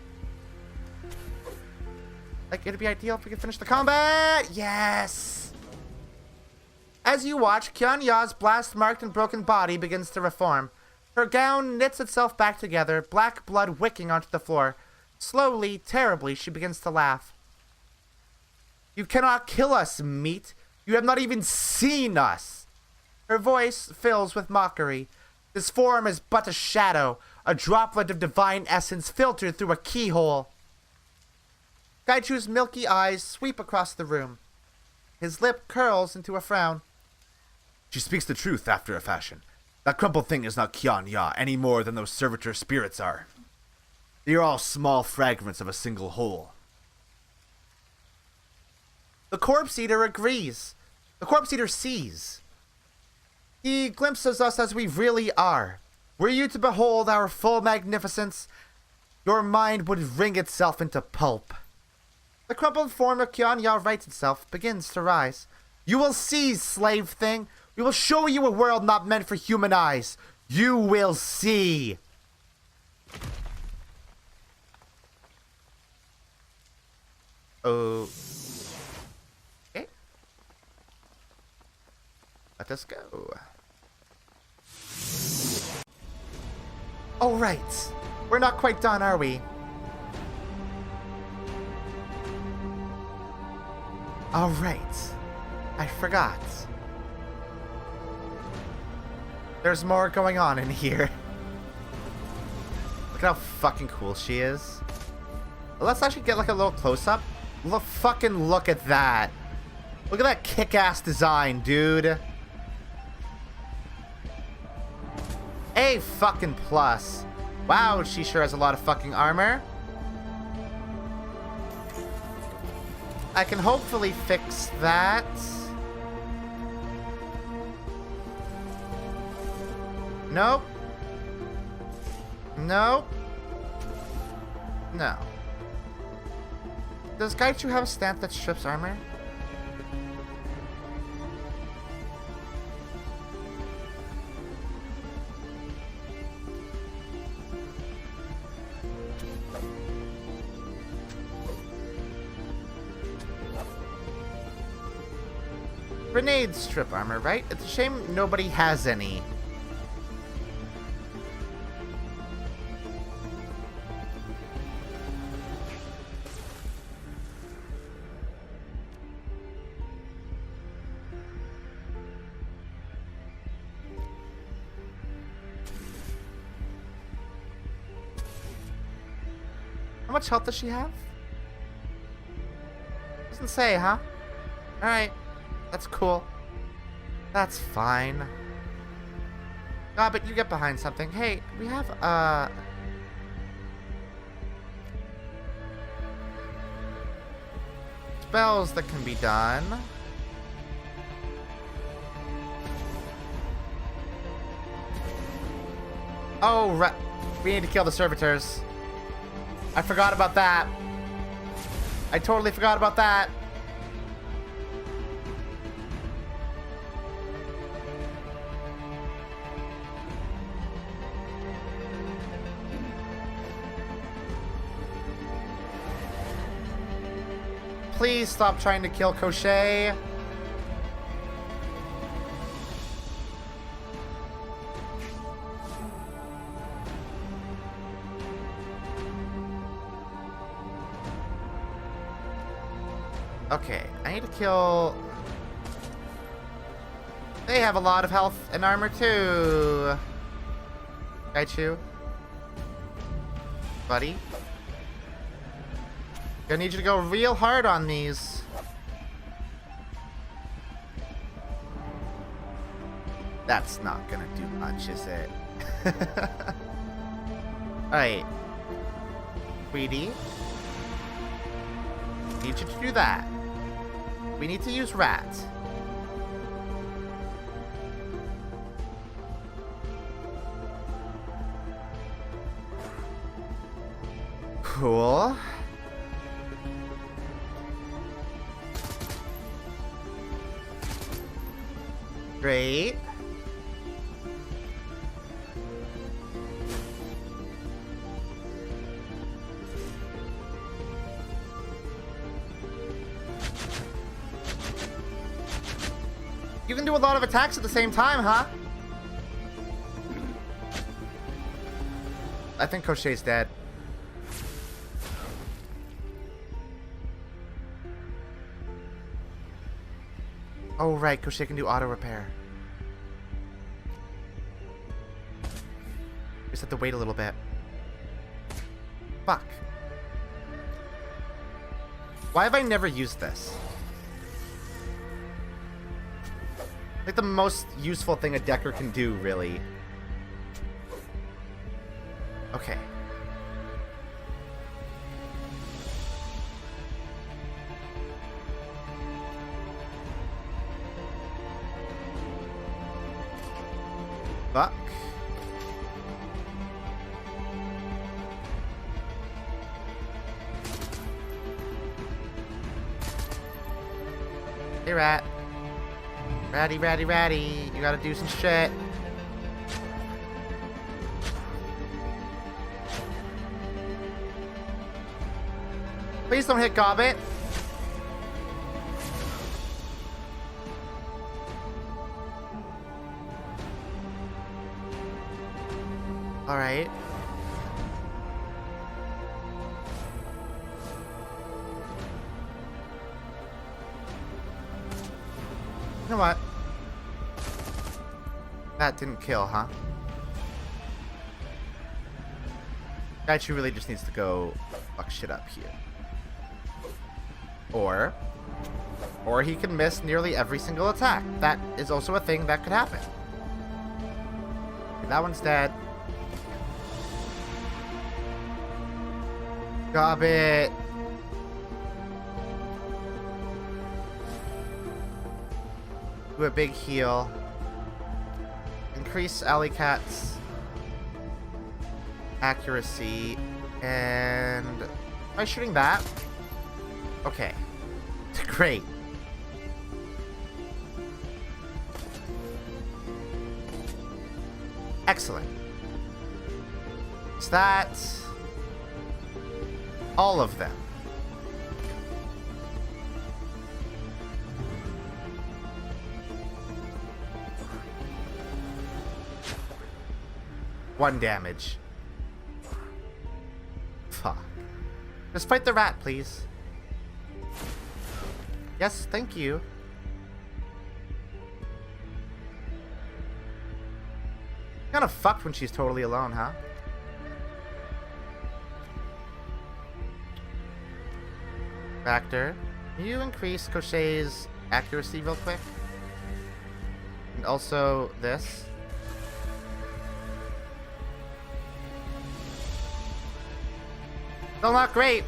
Like, it'd be ideal if we could finish the combat! Yes! As you watch, Kianya's blast-marked and broken body begins to reform. Her gown knits itself back together, black blood wicking onto the floor. Slowly, terribly, she begins to laugh. You cannot kill us, meat. You have not even seen us. Her voice fills with mockery. This form is but a shadow, a droplet of divine essence filtered through a keyhole. Gaichu's milky eyes sweep across the room. His lip curls into a frown. She speaks the truth after a fashion. That crumpled thing is not Kianya any more than those servitor spirits are. They are all small fragments of a single whole. The Corpse Eater agrees. The Corpse Eater sees. He glimpses us as we really are. Were you to behold our full magnificence, your mind would wring itself into pulp. The crumpled form of Kianya rights itself, begins to rise. You will see, slave thing. We will show you a world not meant for human eyes. You will see. Oh. Okay. Let us go. All right. We're not quite done, are we? All right. I forgot. There's more going on in here. Look at how fucking cool she is. Let's actually get like a little close-up. Fucking look at that. Look at that kick-ass design, dude. A fucking plus. Wow, she sure has a lot of fucking armor. I can hopefully fix that. Nope. Nope. No. Does Gaichu have a stance that strips armor? Grenades strip armor, right? It's a shame nobody has any. How much health does she have? Doesn't say, huh? Alright. That's cool. That's fine. Ah, but you get behind something. Hey, we have, spells that can be done. Oh, right. We need to kill the servitors. I forgot about that. I totally forgot about that. Please stop trying to kill Crochet. Okay, I need to kill... They have a lot of health and armor too. Gaichu. Buddy. Gonna need you to go real hard on these. That's not gonna do much, is it? Alright. Sweetie. Need you to do that. We need to use rat. Cool. Great. You can do a lot of attacks at the same time, huh? I think Crochet's dead. Oh, right. Crochet can do auto repair. Just have to wait a little bit. Fuck. Why have I never used this? Like the most useful thing a decker can do, really. Okay. Fuck. Hey, rat. Ratty, ratty, ratty. You gotta do some shit. Please don't hit Gobbit. Alright. You know what? That didn't kill, huh? Gaichu really just needs to go fuck shit up here. Or he can miss nearly every single attack. That is also a thing that could happen. Okay, that one's dead. Gobbit. Do a big heal. Increase Alley Cat's accuracy. And by shooting that. Okay. Great. Excellent. Is that all of them? One damage. Fuck. Just fight the rat, please. Yes, thank you. Kinda fucked when she's totally alone, huh? Factor. Can you increase Crochet's accuracy real quick? And also this. Still not great.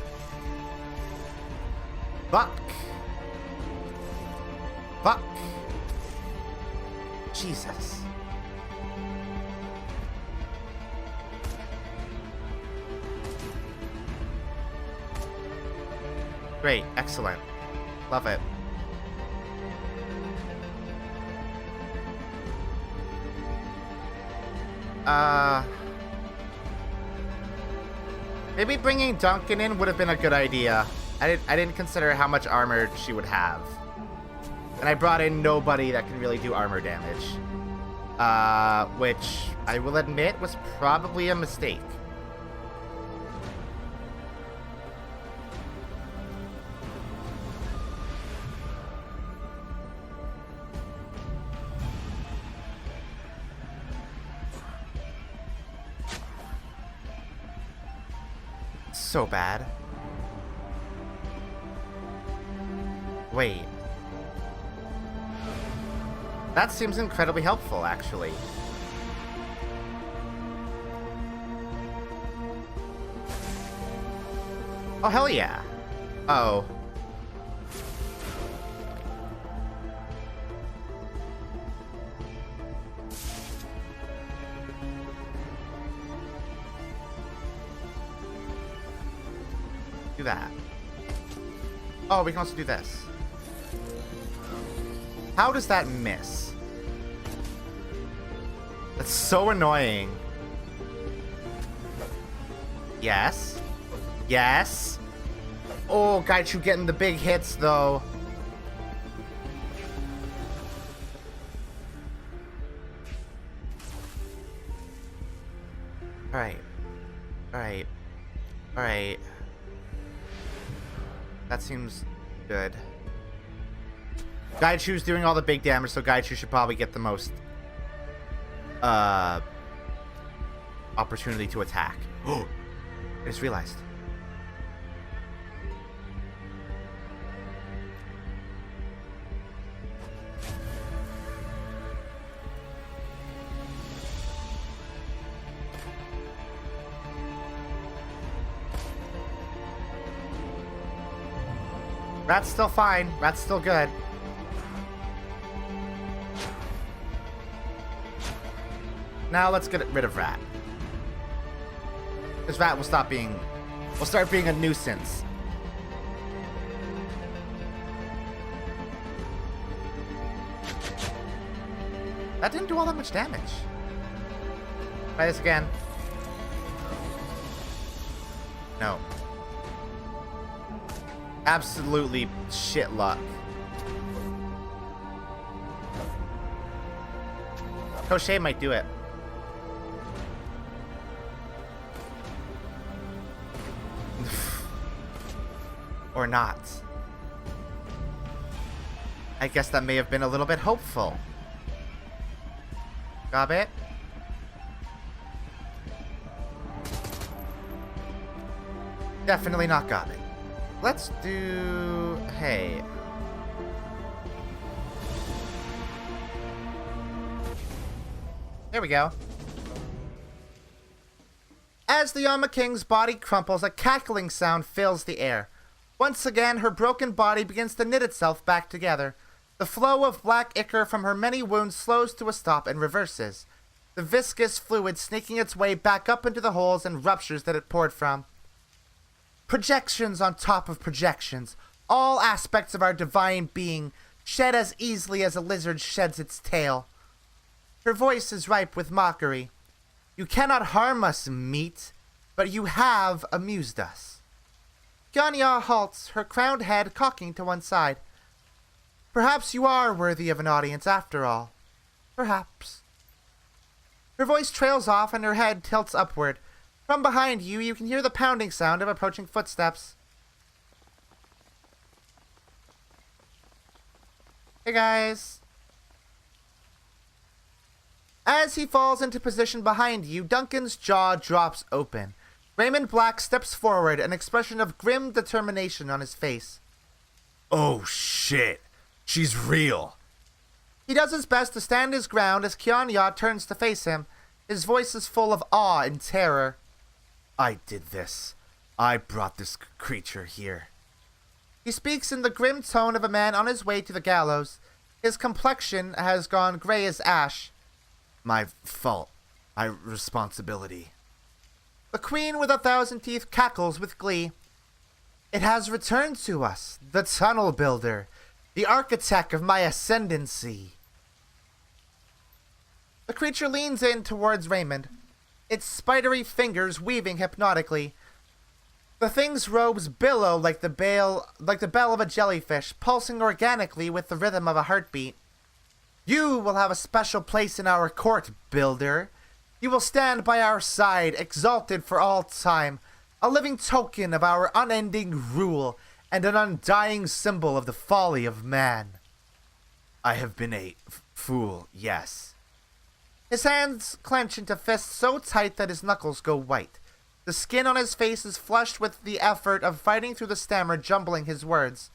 Fuck. Fuck. Jesus. Great. Excellent. Love it. Maybe bringing Duncan in would have been a good idea. I didn't consider how much armor she would have. And I brought in nobody that can really do armor damage. Which I will admit was probably a mistake. So bad. Wait. That seems incredibly helpful, actually. Oh, hell yeah. Oh. Do that. Oh, we can also do this. How does that miss? That's so annoying. Yes. Yes. Oh, Gaichu getting the big hits, though. Alright. Alright. Alright. That seems good. Gaichu's doing all the big damage, so Gaichu should probably get the most opportunity to attack. Oh, I just realized. Rat's still fine. Rat's still good. Now let's get rid of Rat. This Rat will start being a nuisance. That didn't do all that much damage. Try this again. No. Absolutely shit luck. Crochet might do it. Or not. I guess that may have been a little bit hopeful. Got it? Definitely not got it. Let's do... Hey. There we go. As the Yama King's body crumples, a cackling sound fills the air. Once again, her broken body begins to knit itself back together. The flow of black ichor from her many wounds slows to a stop and reverses, the viscous fluid sneaking its way back up into the holes and ruptures that it poured from. Projections on top of projections, all aspects of our divine being, shed as easily as a lizard sheds its tail. Her voice is ripe with mockery. You cannot harm us, meat, but you have amused us. Ganya halts, her crowned head cocking to one side. Perhaps you are worthy of an audience after all. Perhaps. Her voice trails off and her head tilts upward. From behind you, you can hear the pounding sound of approaching footsteps. Hey guys. As he falls into position behind you, Duncan's jaw drops open. Raymond Black steps forward, an expression of grim determination on his face. Oh shit. She's real. He does his best to stand his ground as Kianya turns to face him. His voice is full of awe and terror. I did this. I brought this creature here. He speaks in the grim tone of a man on his way to the gallows. His complexion has gone gray as ash. My fault. My responsibility. The Queen with 1,000 Teeth cackles with glee. It has returned to us, the tunnel builder, the architect of my ascendancy. The creature leans in towards Raymond, its spidery fingers weaving hypnotically. The thing's robes billow like the bell of a jellyfish, pulsing organically with the rhythm of a heartbeat. You will have a special place in our court, builder. You will stand by our side, exalted for all time, a living token of our unending rule, and an undying symbol of the folly of man. I have been a fool, yes. His hands clench into fists so tight that his knuckles go white. The skin on his face is flushed with the effort of fighting through the stammer, jumbling his words.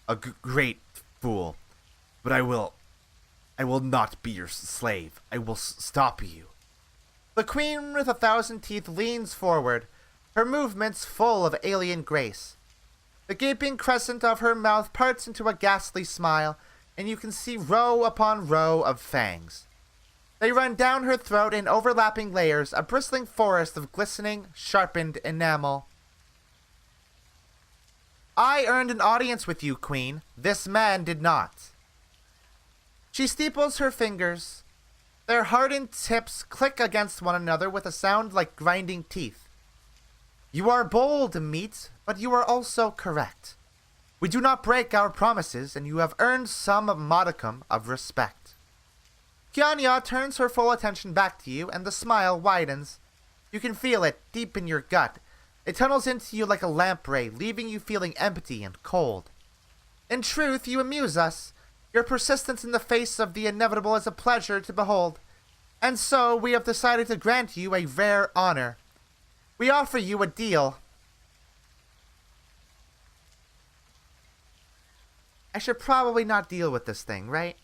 A great fool. But I will not be your slave. I will stop you. The Queen with 1,000 Teeth leans forward, her movements full of alien grace. The gaping crescent of her mouth parts into a ghastly smile, and you can see row upon row of fangs. They run down her throat in overlapping layers, a bristling forest of glistening, sharpened enamel. I earned an audience with you, Queen. This man did not. She steeples her fingers. Their hardened tips click against one another with a sound like grinding teeth. You are bold, Meat, but you are also correct. We do not break our promises, and you have earned some modicum of respect. Kianya turns her full attention back to you, and the smile widens. You can feel it deep in your gut. It tunnels into you like a lamprey, leaving you feeling empty and cold. In truth, you amuse us. Your persistence in the face of the inevitable is a pleasure to behold. And so, we have decided to grant you a rare honor. We offer you a deal. I should probably not deal with this thing, right?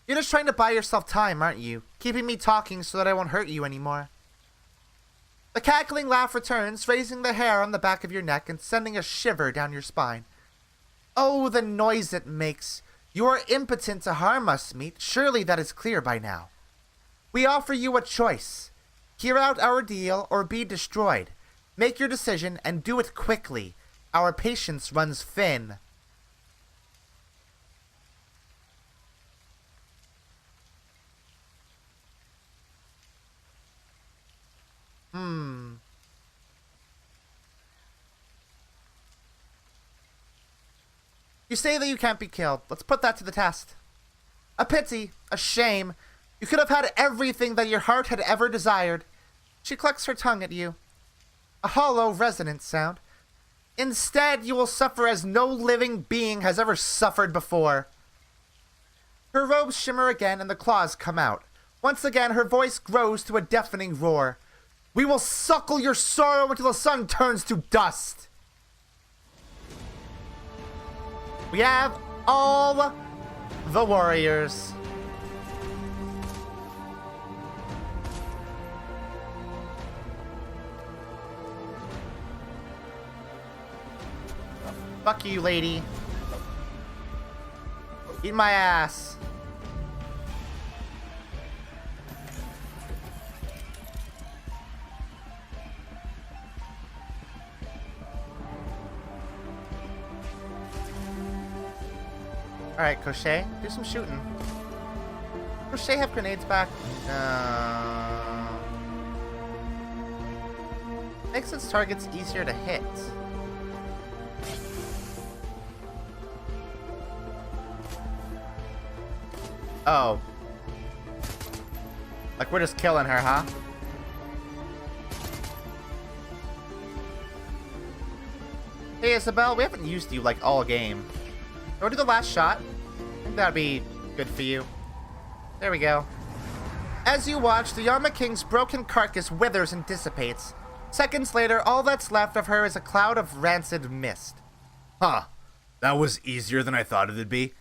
You're just trying to buy yourself time, aren't you? Keeping me talking so that I won't hurt you anymore. The cackling laugh returns, raising the hair on the back of your neck and sending a shiver down your spine. Oh, the noise it makes. You are impotent to harm us, Meat. Surely that is clear by now. We offer you a choice. Hear out our deal or be destroyed. Make your decision and do it quickly. Our patience runs thin. You say that you can't be killed. Let's put that to the test. A pity, a shame. You could have had everything that your heart had ever desired. She clucks her tongue at you. A hollow, resonant sound. Instead, you will suffer as no living being has ever suffered before. Her robes shimmer again and the claws come out. Once again, her voice grows to a deafening roar. We will suckle your sorrow until the sun turns to dust. We have all the warriors. Fuck you, lady. Eat my ass. Alright, Crochet, do some shooting. Crochet have grenades back? Makes its targets easier to hit. Oh. Like we're just killing her, huh? Hey Isabel, we haven't used you like all game. Go do the last shot. I think that'd be good for you. There we go. As you watch, the Yama King's broken carcass withers and dissipates. Seconds later, all that's left of her is a cloud of rancid mist. Huh. That was easier than I thought it'd be.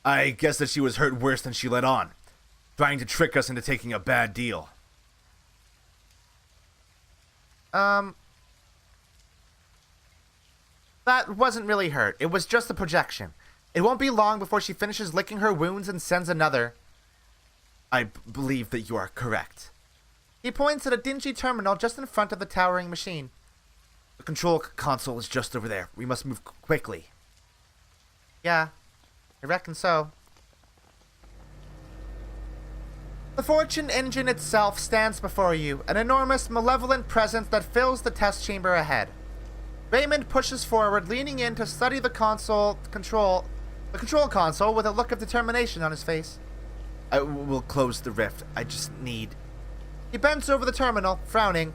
I guess that she was hurt worse than she let on. Trying to trick us into taking a bad deal. That wasn't really hurt. It was just a projection. It won't be long before she finishes licking her wounds and sends another. I believe that you are correct. He points at a dingy terminal just in front of the towering machine. The control console is just over there. We must move quickly. Yeah, I reckon so. The Fortune engine itself stands before you, an enormous, malevolent presence that fills the test chamber ahead. Raymond pushes forward, leaning in to study the control console with a look of determination on his face. I will close the rift. I just need... He bends over the terminal, frowning.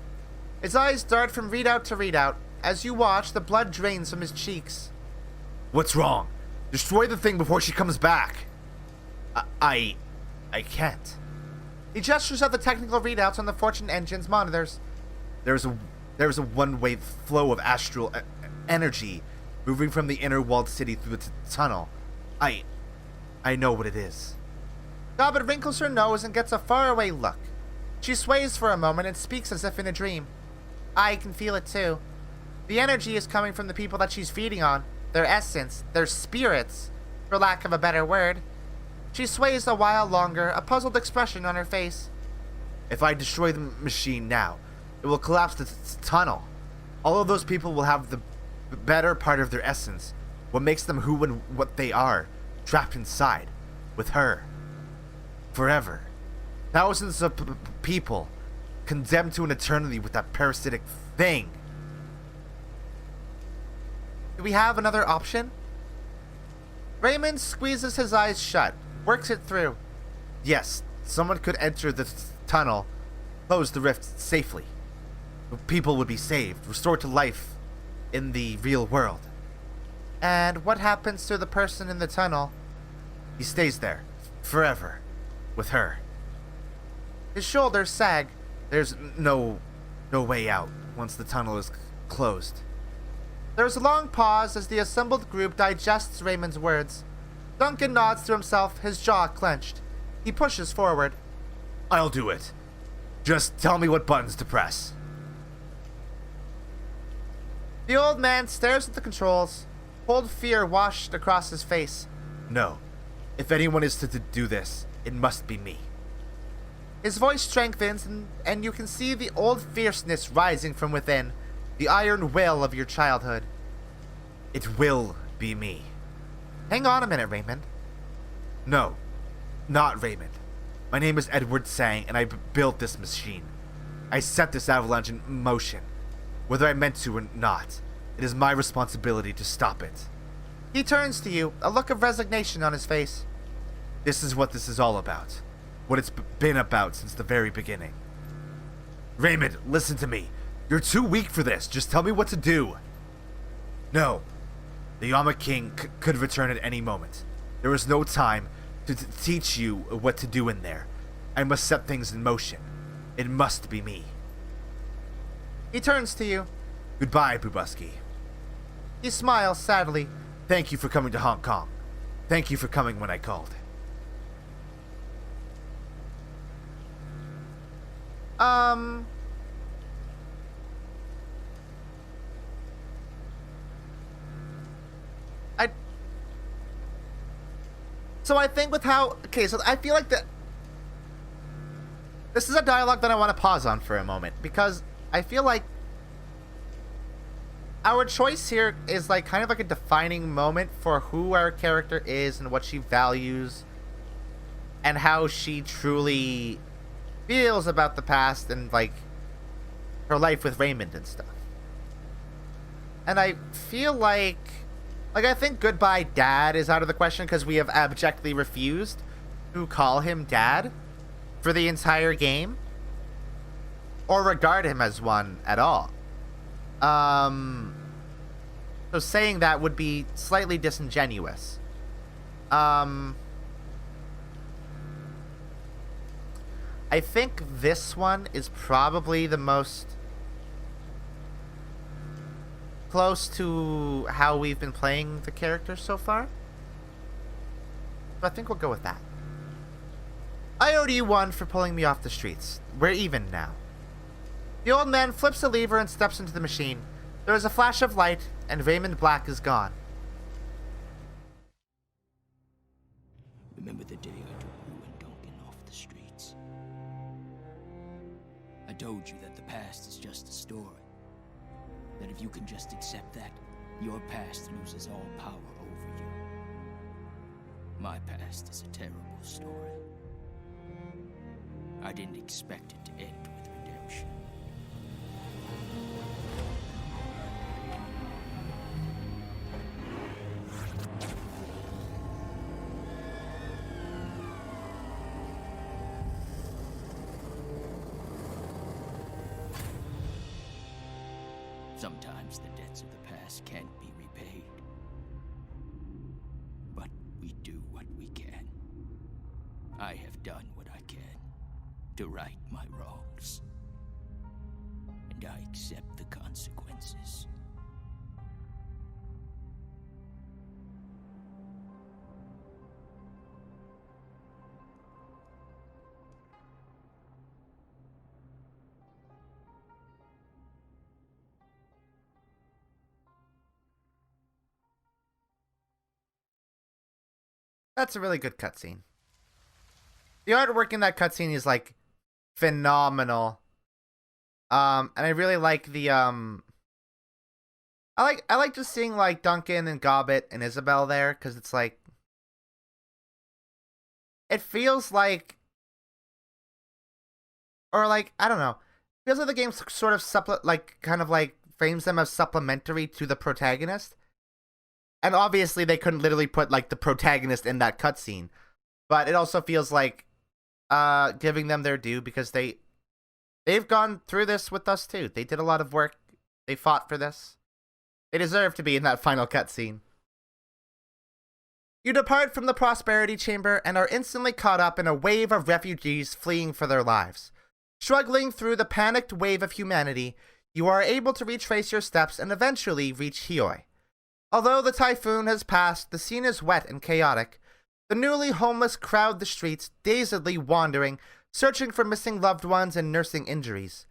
His eyes dart from readout to readout. As you watch, the blood drains from his cheeks. What's wrong? Destroy the thing before she comes back. I can't. He gestures at the technical readouts on the Fortune engine's monitors. There's a one-way flow of astral energy moving from the inner walled city through the tunnel. I know what it is. Gobbet wrinkles her nose and gets a faraway look. She sways for a moment and speaks as if in a dream. I can feel it too. The energy is coming from the people that she's feeding on. Their essence, their spirits, for lack of a better word. She sways a while longer, a puzzled expression on her face. If I destroy the machine now, it will collapse the tunnel. All of those people will have the better part of their essence, what makes them who and what they are, trapped inside, with her. Forever. Thousands of people, condemned to an eternity with that parasitic thing. Do we have another option? Raymond squeezes his eyes shut, works it through. Yes, someone could enter the tunnel, close the rift safely. People would be saved, restored to life in the real world. And what happens to the person in the tunnel? He stays there, forever, with her. His shoulders sag. There's no way out once the tunnel is closed. There's a long pause as the assembled group digests Raymond's words. Duncan nods to himself, his jaw clenched. He pushes forward. I'll do it. Just tell me what buttons to press. The old man stares at the controls, cold fear washed across his face. No. If anyone is to do this, it must be me. His voice strengthens, and you can see the old fierceness rising from within, the iron will of your childhood. It will be me. Hang on a minute, Raymond. No, not Raymond. My name is Edward Sang, and I built this machine. I set this avalanche in motion. Whether I meant to or not, it is my responsibility to stop it. He turns to you, a look of resignation on his face. This is what this is all about. What it's been about since the very beginning. Raymond, listen to me. You're too weak for this. Just tell me what to do. No. The Yama King could return at any moment. There is no time to teach you what to do in there. I must set things in motion. It must be me. He turns to you. Goodbye, Bubuski. He smiles sadly. Thank you for coming to Hong Kong. Thank you for coming when I called. So I think with how... Okay, so I feel like that... This is a dialogue that I want to pause on for a moment, because I feel like our choice here is like kind of like a defining moment for who our character is and what she values and how she truly feels about the past and like her life with Raymond and stuff. And I feel like I think Goodbye Dad is out of the question because we have abjectly refused to call him Dad for the entire game or regard him as one at all. So saying that would be slightly disingenuous. I think this one is probably the most close to how we've been playing the characters so far. So I think we'll go with that. I owed you one for pulling me off the streets. We're even now. The old man flips a lever and steps into the machine. There is a flash of light, and Raymond Black is gone. remember the day I took you and Duncan off the streets. I told you that the past is just a story. That if you can just accept that, your past loses all power over you. My past is a terrible story. I didn't expect it to end with redemption. Sometimes the debts of the past can't be repaid. But we do what we can. I have done what I can to right my wrongs. And I accept the consequences. That's a really good cutscene. The artwork in that cutscene is like phenomenal. And I really like the I like just seeing like Duncan and Gobbet and Isabel there, because it's like it feels like, or like, I don't know, it feels like the game sort of kind of like frames them as supplementary to the protagonist. And obviously they couldn't literally put like the protagonist in that cutscene, but it also feels like giving them their due, because they've gone through this with us too. They did a lot of work. They fought for this. They deserve to be in that final cutscene. You depart from the Prosperity Chamber and are instantly caught up in a wave of refugees fleeing for their lives. Struggling through the panicked wave of humanity, you are able to retrace your steps and eventually reach Hioi. Although the typhoon has passed, the scene is wet and chaotic. The newly homeless crowd the streets, dazedly wandering, searching for missing loved ones and nursing injuries.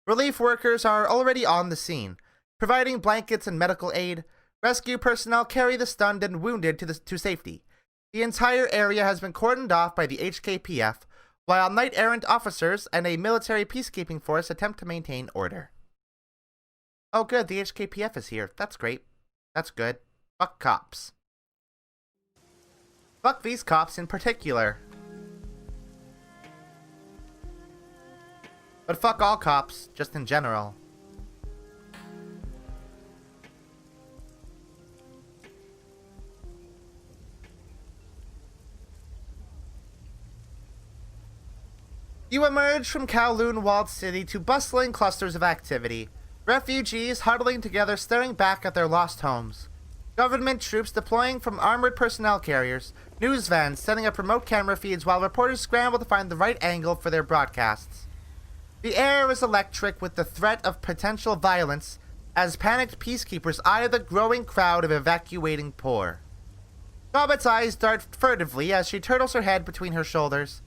Relief workers are already on the scene, providing blankets and medical aid. Rescue personnel carry the stunned and wounded to safety. The entire area has been cordoned off by the HKPF, while knight-errant officers and a military peacekeeping force attempt to maintain order. Oh good, the HKPF is here. That's great. That's good. Fuck cops. Fuck these cops in particular. But fuck all cops, just in general. You emerge from Kowloon walled city to bustling clusters of activity. Refugees huddling together, staring back at their lost homes. Government troops deploying from armored personnel carriers. News vans setting up remote camera feeds while reporters scramble to find the right angle for their broadcasts. The air is electric with the threat of potential violence as panicked peacekeepers eye the growing crowd of evacuating poor. Gobbet's eyes dart furtively as she turtles her head between her shoulders.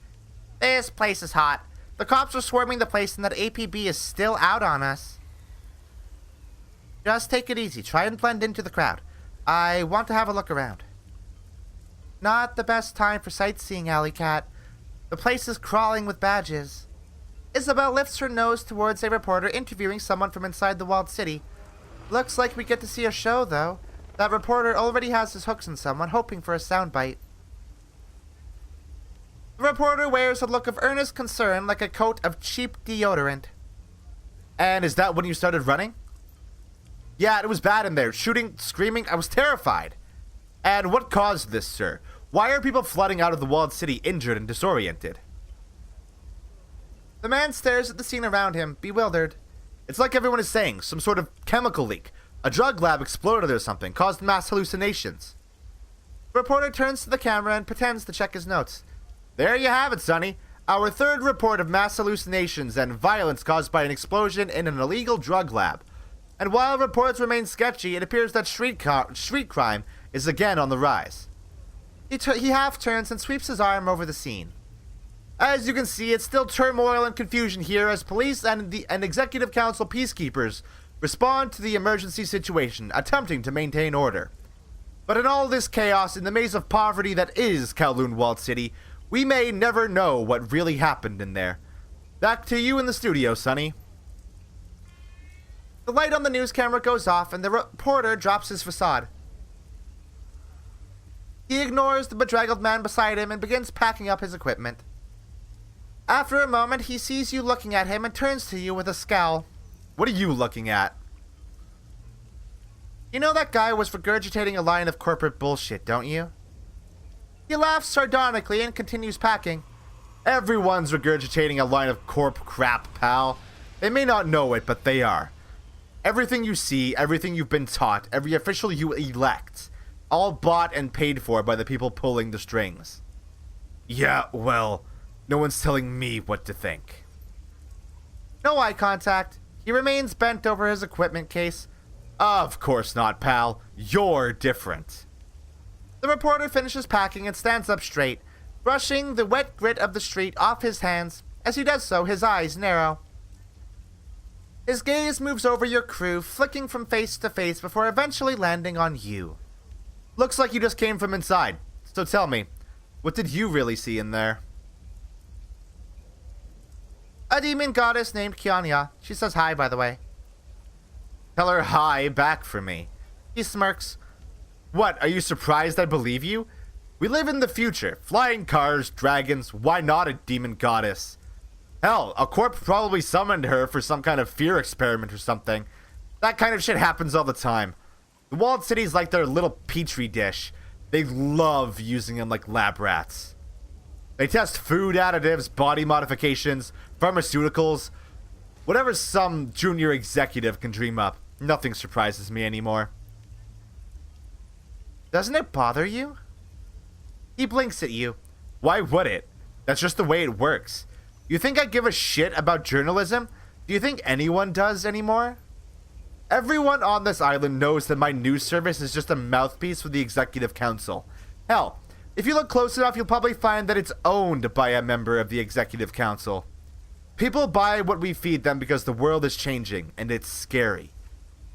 This place is hot. The cops are swarming the place and that APB is still out on us. Just take it easy. Try and blend into the crowd. I want to have a look around. Not the best time for sightseeing, Alley Cat. The place is crawling with badges. Isabel lifts her nose towards a reporter interviewing someone from inside the walled city. Looks like we get to see a show, though. That reporter already has his hooks in someone, hoping for a soundbite. The reporter wears a look of earnest concern like a coat of cheap deodorant. And is that when you started running? Yeah, it was bad in there. Shooting, screaming, I was terrified. And what caused this, sir? Why are people flooding out of the walled city injured and disoriented? The man stares at the scene around him, bewildered. It's like everyone is saying, some sort of chemical leak. A drug lab exploded or something, caused mass hallucinations. The reporter turns to the camera and pretends to check his notes. There you have it, Sonny. Our third report of mass hallucinations and violence caused by an explosion in an illegal drug lab. And while reports remain sketchy, it appears that street crime is again on the rise. He half turns and sweeps his arm over the scene. As you can see, it's still turmoil and confusion here as police and Executive Council peacekeepers respond to the emergency situation, attempting to maintain order. But in all this chaos, in the maze of poverty that is Kowloon Walled City, we may never know what really happened in there. Back to you in the studio, Sonny. The light on the news camera goes off and the reporter drops his facade. He ignores the bedraggled man beside him and begins packing up his equipment. After a moment, he sees you looking at him and turns to you with a scowl. What are you looking at? You know that guy was regurgitating a line of corporate bullshit, don't you? He laughs sardonically and continues packing. Everyone's regurgitating a line of corp crap, pal. They may not know it, but they are. Everything you see, everything you've been taught, every official you elect, all bought and paid for by the people pulling the strings. Yeah, well, no one's telling me what to think. No eye contact. He remains bent over his equipment case. Of course not, pal. You're different. The reporter finishes packing and stands up straight, brushing the wet grit of the street off his hands. As he does so, his eyes narrow. His gaze moves over your crew, flicking from face to face before eventually landing on you. Looks like you just came from inside. So tell me, what did you really see in there? A demon goddess named Kianya. She says hi, by the way. Tell her hi back for me. He smirks. What, are you surprised I believe you? We live in the future. Flying cars, dragons, why not a demon goddess? Hell, a corp probably summoned her for some kind of fear experiment or something. That kind of shit happens all the time. The walled city's like their little petri dish. They love using them like lab rats. They test food additives, body modifications, pharmaceuticals, whatever some junior executive can dream up. Nothing surprises me anymore. Doesn't it bother you? He blinks at you. Why would it? That's just the way it works. You think I give a shit about journalism? Do you think anyone does anymore? Everyone on this island knows that my news service is just a mouthpiece for the executive council. Hell, if you look close enough, you'll probably find that it's owned by a member of the executive council. People buy what we feed them because the world is changing, and it's scary.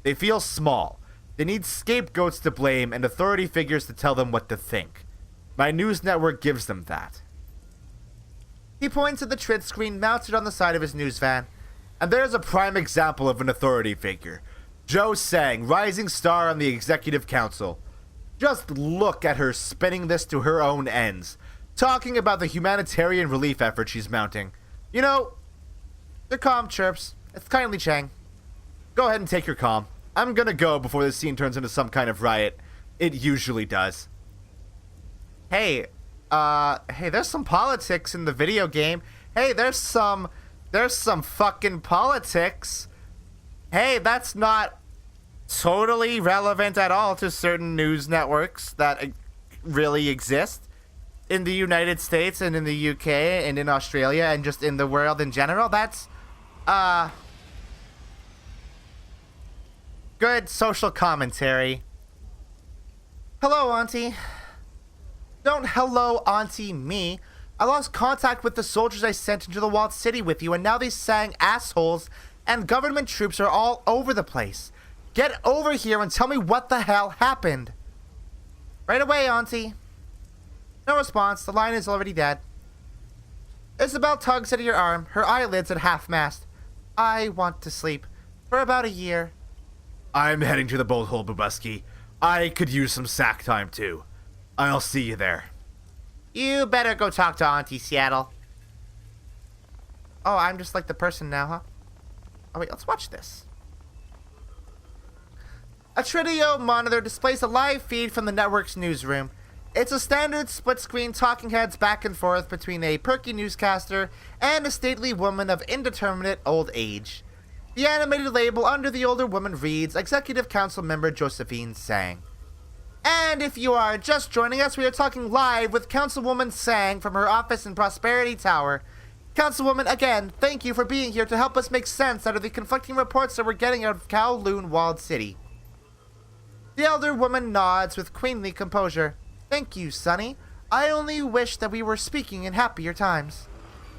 They feel small. They need scapegoats to blame and authority figures to tell them what to think. My news network gives them that. He points at the trid screen mounted on the side of his news van. And there's a prime example of an authority figure. Joe Sang, rising star on the executive council. Just look at her spinning this to her own ends, talking about the humanitarian relief effort she's mounting. You know, the comm chirps. It's kindly Chang. Go ahead and take your comm. I'm gonna go before this scene turns into some kind of riot. It usually does. Hey, there's some politics in the video game. Hey, there's some fucking politics. Hey, that's not totally relevant at all to certain news networks that really exist in the United States and in the UK and in Australia and just in the world in general. That's, good social commentary. Hello, Auntie. Don't hello, Auntie me. I lost contact with the soldiers I sent into the walled city with you, and now these Sang assholes and government troops are all over the place. Get over here and tell me what the hell happened. Right away, Auntie. No response. The line is already dead. Isabel tugs at your arm, her eyelids at half-mast. I want to sleep. For about a year. I'm heading to the bolt hole, Bubuski. I could use some sack time, too. I'll see you there. You better go talk to Auntie Seattle. Oh, I'm just like the person now, huh? Oh, wait, let's watch this. A Tridio monitor displays a live feed from the network's newsroom. It's a standard split-screen talking heads back and forth between a perky newscaster and a stately woman of indeterminate old age. The animated label under the older woman reads, Executive Council Member Josephine Sang. And if you are just joining us, we are talking live with Councilwoman Sang from her office in Prosperity Tower. Councilwoman, again, thank you for being here to help us make sense out of the conflicting reports that we're getting out of Kowloon Walled City. The elder woman nods with queenly composure. Thank you, Sonny. I only wish that we were speaking in happier times.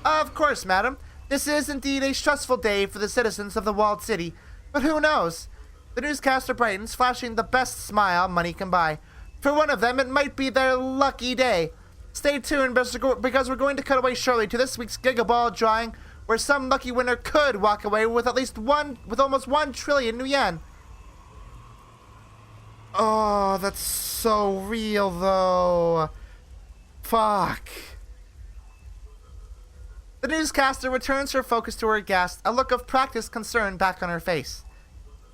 Of course, madam. This is indeed a stressful day for the citizens of the Walled City, but who knows? The newscaster brightens, flashing the best smile money can buy. For one of them, it might be their lucky day. Stay tuned because we're going to cut away shortly to this week's Gigaball drawing, where some lucky winner could walk away with almost 1 trillion new yen. Oh, that's so real, though. Fuck. The newscaster returns her focus to her guest, a look of practiced concern back on her face.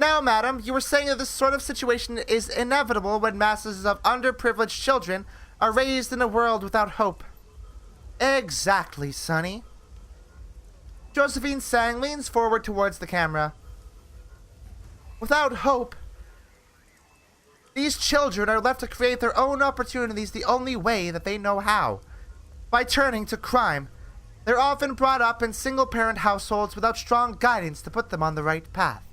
Now, madam, you were saying that this sort of situation is inevitable when masses of underprivileged children are raised in a world without hope. Exactly, Sonny. Josephine Sang leans forward towards the camera. Without hope, these children are left to create their own opportunities the only way that they know how, by turning to crime. They're often brought up in single-parent households without strong guidance to put them on the right path.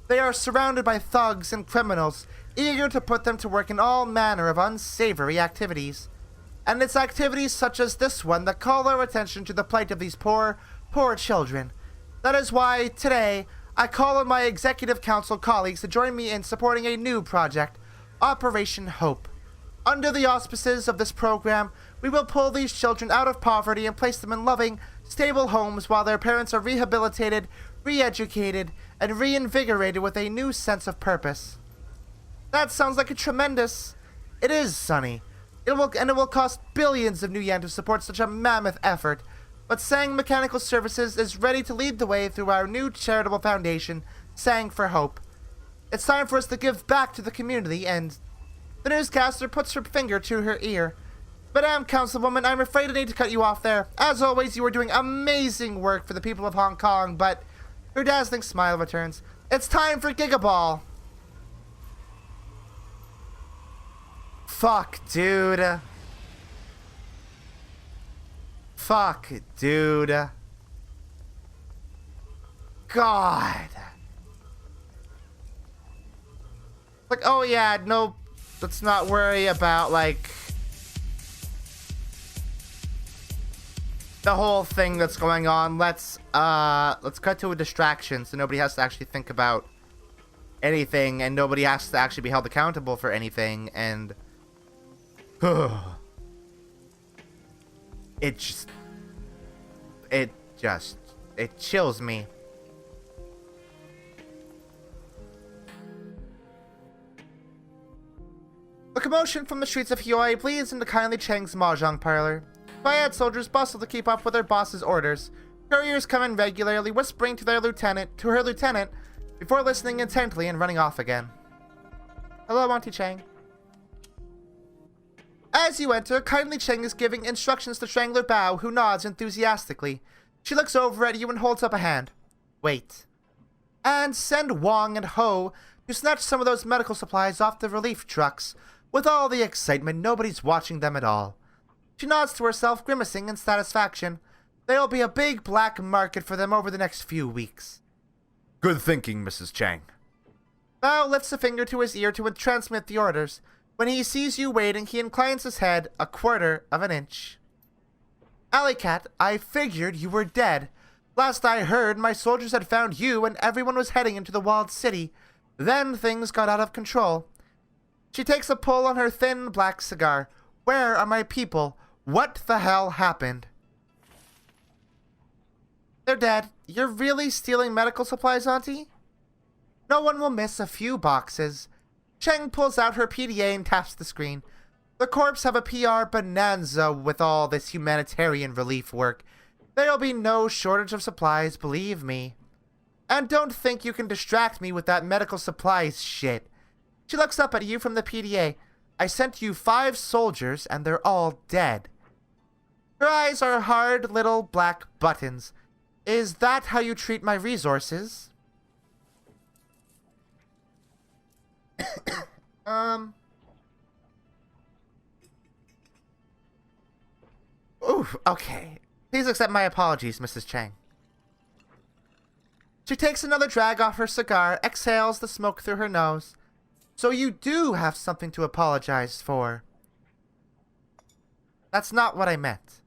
They are surrounded by thugs and criminals, eager to put them to work in all manner of unsavory activities. And it's activities such as this one that call our attention to the plight of these poor children. That is why, today, I call on my executive council colleagues to join me in supporting a new project, Operation Hope. Under the auspices of this program, we will pull these children out of poverty and place them in loving, stable homes while their parents are rehabilitated, re-educated, and reinvigorated with a new sense of purpose. That sounds like a tremendous... It is, Sonny. It will cost billions of new yen to support such a mammoth effort, but Sang Mechanical Services is ready to lead the way through our new charitable foundation, Sang for Hope. It's time for us to give back to the community, and... The newscaster puts her finger to her ear. Madame Councilwoman, I'm afraid I need to cut you off there. As always, you are doing amazing work for the people of Hong Kong, but... Her dazzling smile returns. It's time for Gigaball! Fuck, dude. Fuck, dude. God. Like, oh yeah, no, let's not worry about, like, the whole thing that's going on. Let's cut to a distraction so nobody has to actually think about anything and nobody has to actually be held accountable for anything, and it chills me. The commotion from the streets of Hioi bleeds into kindly Chang's mahjong parlor. Quiet soldiers bustle to keep up with their boss's orders. Couriers come in regularly, whispering to her lieutenant, before listening intently and running off again. Hello, Auntie Chang. As you enter, kindly Chang is giving instructions to Strangler Bao, who nods enthusiastically. She looks over at you and holds up a hand. Wait. And send Wong and Ho to snatch some of those medical supplies off the relief trucks. With all the excitement, nobody's watching them at all. She nods to herself, grimacing in satisfaction. There'll be a big black market for them over the next few weeks. Good thinking, Mrs. Chang. Bao lifts a finger to his ear to transmit the orders. When he sees you waiting, he inclines his head a quarter of an inch. Alley Cat, I figured you were dead. Last I heard, my soldiers had found you and everyone was heading into the walled city. Then things got out of control. She takes a pull on her thin black cigar. Where are my people? What the hell happened? They're dead. You're really stealing medical supplies, Auntie? No one will miss a few boxes. Cheng pulls out her PDA and taps the screen. The Corps have a PR bonanza with all this humanitarian relief work. There'll be no shortage of supplies, believe me. And don't think you can distract me with that medical supplies shit. She looks up at you from the PDA. I sent you 5 soldiers and they're all dead. Her eyes are hard little black buttons. Is that how you treat my resources? Ooh, okay. Please accept my apologies, Mrs. Chang. She takes another drag off her cigar, exhales the smoke through her nose. So you do have something to apologize for. That's not what I meant.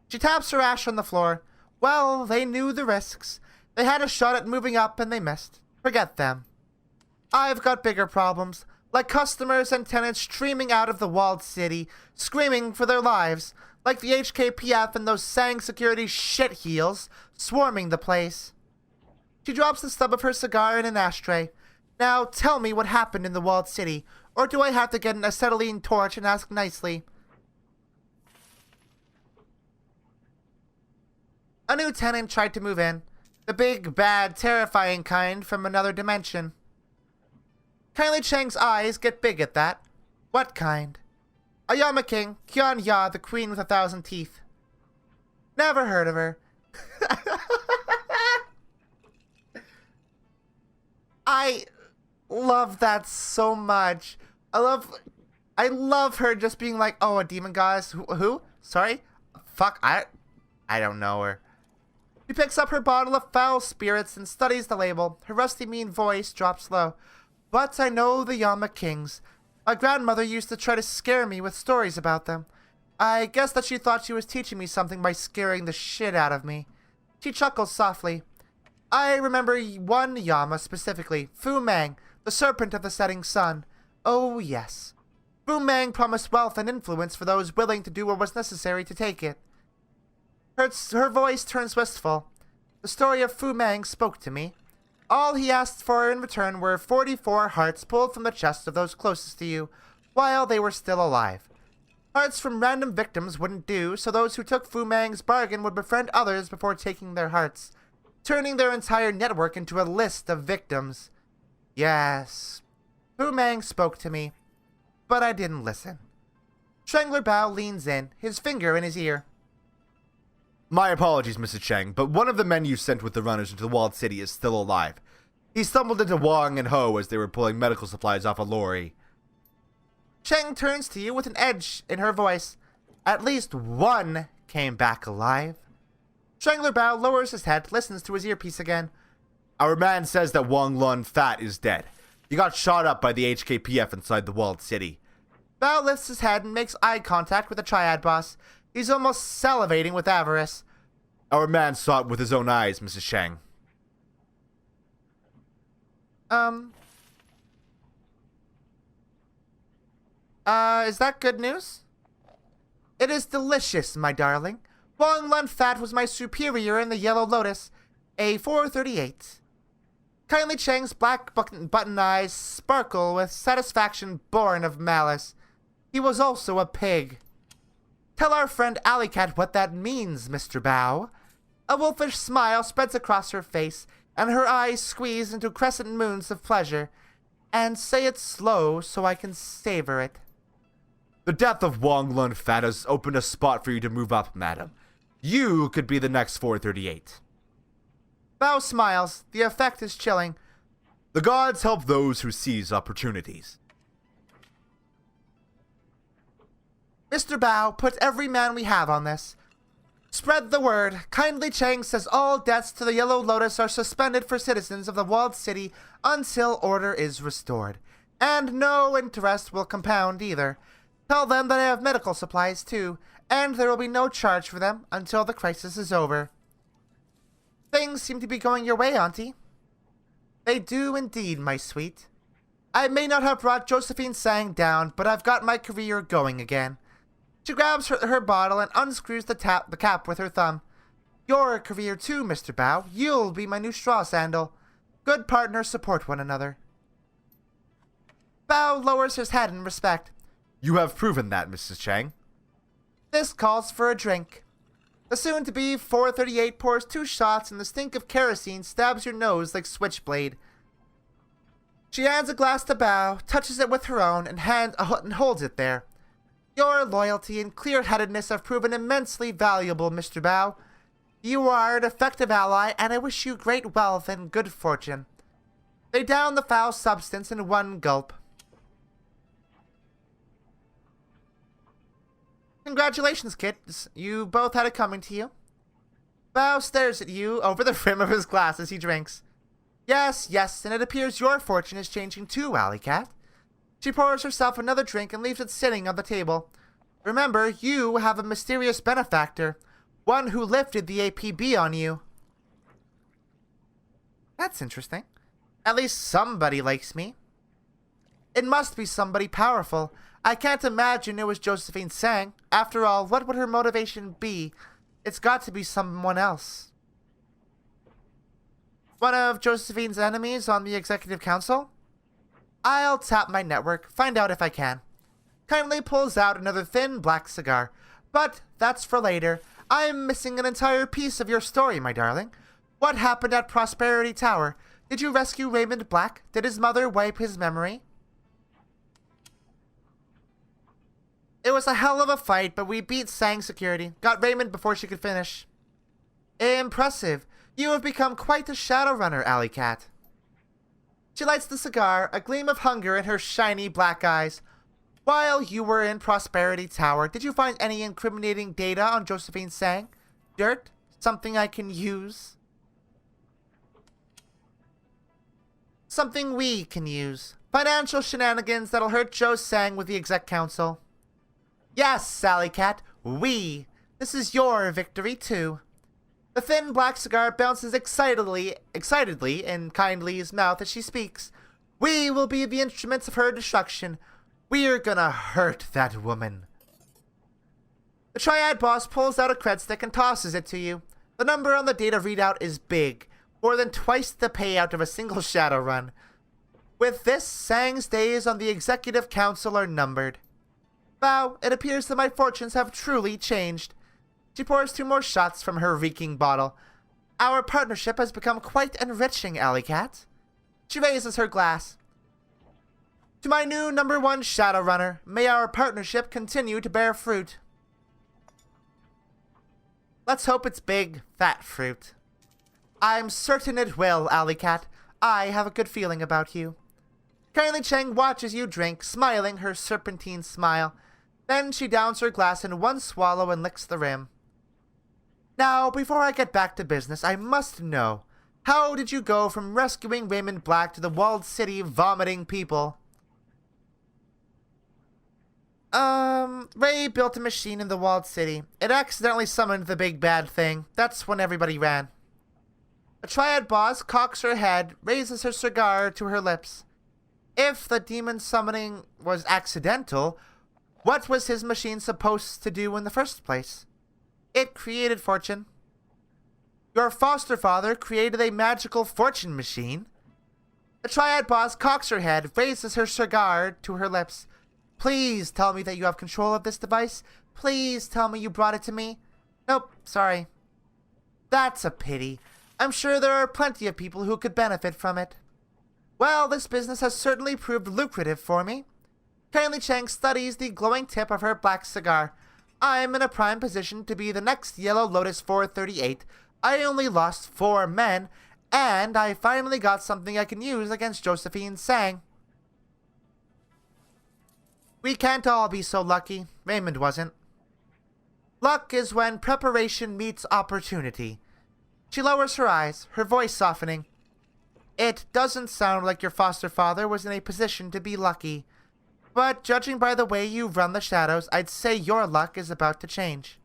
She taps her ash on the floor. Well, they knew the risks. They had a shot at moving up and they missed. Forget them. I've got bigger problems. like customers and tenants streaming out of the walled city, screaming for their lives, like the HKPF and those Sang security shitheels swarming the place. She drops the stub of her cigar in an ashtray. Now tell me what happened in the walled city, or do I have to get an acetylene torch and ask nicely? A new tenant tried to move in. The big, bad, terrifying kind from another dimension. Kylie Chang's eyes get big at that. What kind? A Yama King, Kyon Ya, the queen with 1,000 teeth. Never heard of her. I love that so much. I love her just being like, oh, a demon goddess. Who? Sorry? Fuck, I don't know her. She picks up her bottle of foul spirits and studies the label. Her rusty mean voice drops low. But I know the Yama Kings. My grandmother used to try to scare me with stories about them. I guess that she thought she was teaching me something by scaring the shit out of me. She chuckles softly. I remember one Yama specifically, Fu Mang, the serpent of the setting sun. Oh yes. Fu Mang promised wealth and influence for those willing to do what was necessary to take it. Her voice turns wistful. The story of Fu Mang spoke to me. All he asked for in return were 44 hearts pulled from the chest of those closest to you, while they were still alive. Hearts from random victims wouldn't do, so those who took Fu Mang's bargain would befriend others before taking their hearts, turning their entire network into a list of victims. Yes, Fu Mang spoke to me, but I didn't listen. Strangler Bao leans in, his finger in his ear. My apologies, Mrs. Cheng, but one of the men you sent with the runners into the walled city is still alive. He stumbled into Wang and Ho as they were pulling medical supplies off a lorry. Cheng turns to you with an edge in her voice. At least one came back alive. Strangler Bao lowers his head, listens to his earpiece again. Our man says that Wang Lun Fat is dead. He got shot up by the HKPF inside the walled city. Bao lifts his head and makes eye contact with the Triad boss. He's almost salivating with avarice. Our man saw it with his own eyes, Mrs. Shang. Is that good news? It is delicious, my darling. Wang Lun Fat was my superior in the Yellow Lotus, a 438. Kindly Chang's black button eyes sparkle with satisfaction born of malice. He was also a pig. Tell our friend Alley Cat what that means, Mr. Bao. A wolfish smile spreads across her face, and her eyes squeeze into crescent moons of pleasure. And say it slow so I can savor it. The death of Wang Lun Fat has opened a spot for you to move up, madam. You could be the next 438. Bao smiles. The effect is chilling. The gods help those who seize opportunities. Mr. Bao, put every man we have on this. Spread the word. Kindly Chang says all debts to the Yellow Lotus are suspended for citizens of the walled city until order is restored. And no interest will compound either. Tell them that I have medical supplies too, and there will be no charge for them until the crisis is over. Things seem to be going your way, Auntie. They do indeed, my sweet. I may not have brought Josephine Sang down, but I've got my career going again. She grabs her bottle and unscrews the cap with her thumb. Your career too, Mr. Bao. You'll be my new straw sandal. Good partners support one another. Bao lowers his head in respect. You have proven that, Mrs. Chang. This calls for a drink. The soon-to-be 438 pours 2 shots and the stink of kerosene stabs your nose like switchblade. She hands a glass to Bao, touches it with her own, and holds it there. Your loyalty and clear-headedness have proven immensely valuable, Mr. Bao. You are an effective ally, and I wish you great wealth and good fortune. They down the foul substance in one gulp. Congratulations, kids. You both had it coming to you. Bao stares at you over the rim of his glass as he drinks. Yes, yes, and it appears your fortune is changing too, Alley Cat. She pours herself another drink and leaves it sitting on the table. Remember, you have a mysterious benefactor, one who lifted the APB on you. That's interesting. At least somebody likes me. It must be somebody powerful. I can't imagine it was Josephine Sang. After all, what would her motivation be? It's got to be someone else. One of Josephine's enemies on the executive council? I'll tap my network, find out if I can. Kindly pulls out another thin black cigar. But that's for later. I'm missing an entire piece of your story, my darling. What happened at Prosperity Tower? Did you rescue Raymond Black? Did his mother wipe his memory? It was a hell of a fight, but we beat Sang security. Got Raymond before she could finish. Impressive. You have become quite a Shadowrunner, Alley Cat. She lights the cigar, a gleam of hunger in her shiny black eyes. While you were in Prosperity Tower, did you find any incriminating data on Josephine Sang? Dirt? Something I can use? Something we can use. Financial shenanigans that'll hurt Joe Sang with the exec council. Yes, Sally Cat, we. This is your victory, too. The thin black cigar bounces excitedly in Kindly's mouth as she speaks. We will be the instruments of her destruction. We're gonna hurt that woman. The Triad boss pulls out a cred stick and tosses it to you. The number on the data readout is big, more than twice the payout of a single Shadowrun. With this, Sang's days on the executive council are numbered. Wow, it appears that my fortunes have truly changed. She pours 2 more shots from her reeking bottle. Our partnership has become quite enriching, Alley Cat. She raises her glass. To my new number 1 Shadowrunner, may our partnership continue to bear fruit. Let's hope it's big, fat fruit. I'm certain it will, Alley Cat. I have a good feeling about you. Kindly Cheng watches you drink, smiling her serpentine smile. Then she downs her glass in one swallow and licks the rim. Now, before I get back to business, I must know, how did you go from rescuing Raymond Black to the walled city vomiting people? Ray built a machine in the walled city. It accidentally summoned the big bad thing. That's when everybody ran. The Triad boss cocks her head, raises her cigar to her lips. If the demon summoning was accidental, what was his machine supposed to do in the first place? It created fortune. Your foster father created a magical fortune machine. The Triad boss cocks her head, raises her cigar to her lips. Please tell me that you have control of this device. Please tell me you brought it to me. Nope, sorry. That's a pity. I'm sure there are plenty of people who could benefit from it. Well, this business has certainly proved lucrative for me. Kindly Cheng studies the glowing tip of her black cigar. I'm in a prime position to be the next Yellow Lotus 438. I only lost 4 men, and I finally got something I can use against Josephine Sang. We can't all be so lucky. Raymond wasn't. Luck is when preparation meets opportunity. She lowers her eyes, her voice softening. It doesn't sound like your foster father was in a position to be lucky. But judging by the way you run the shadows, I'd say your luck is about to change.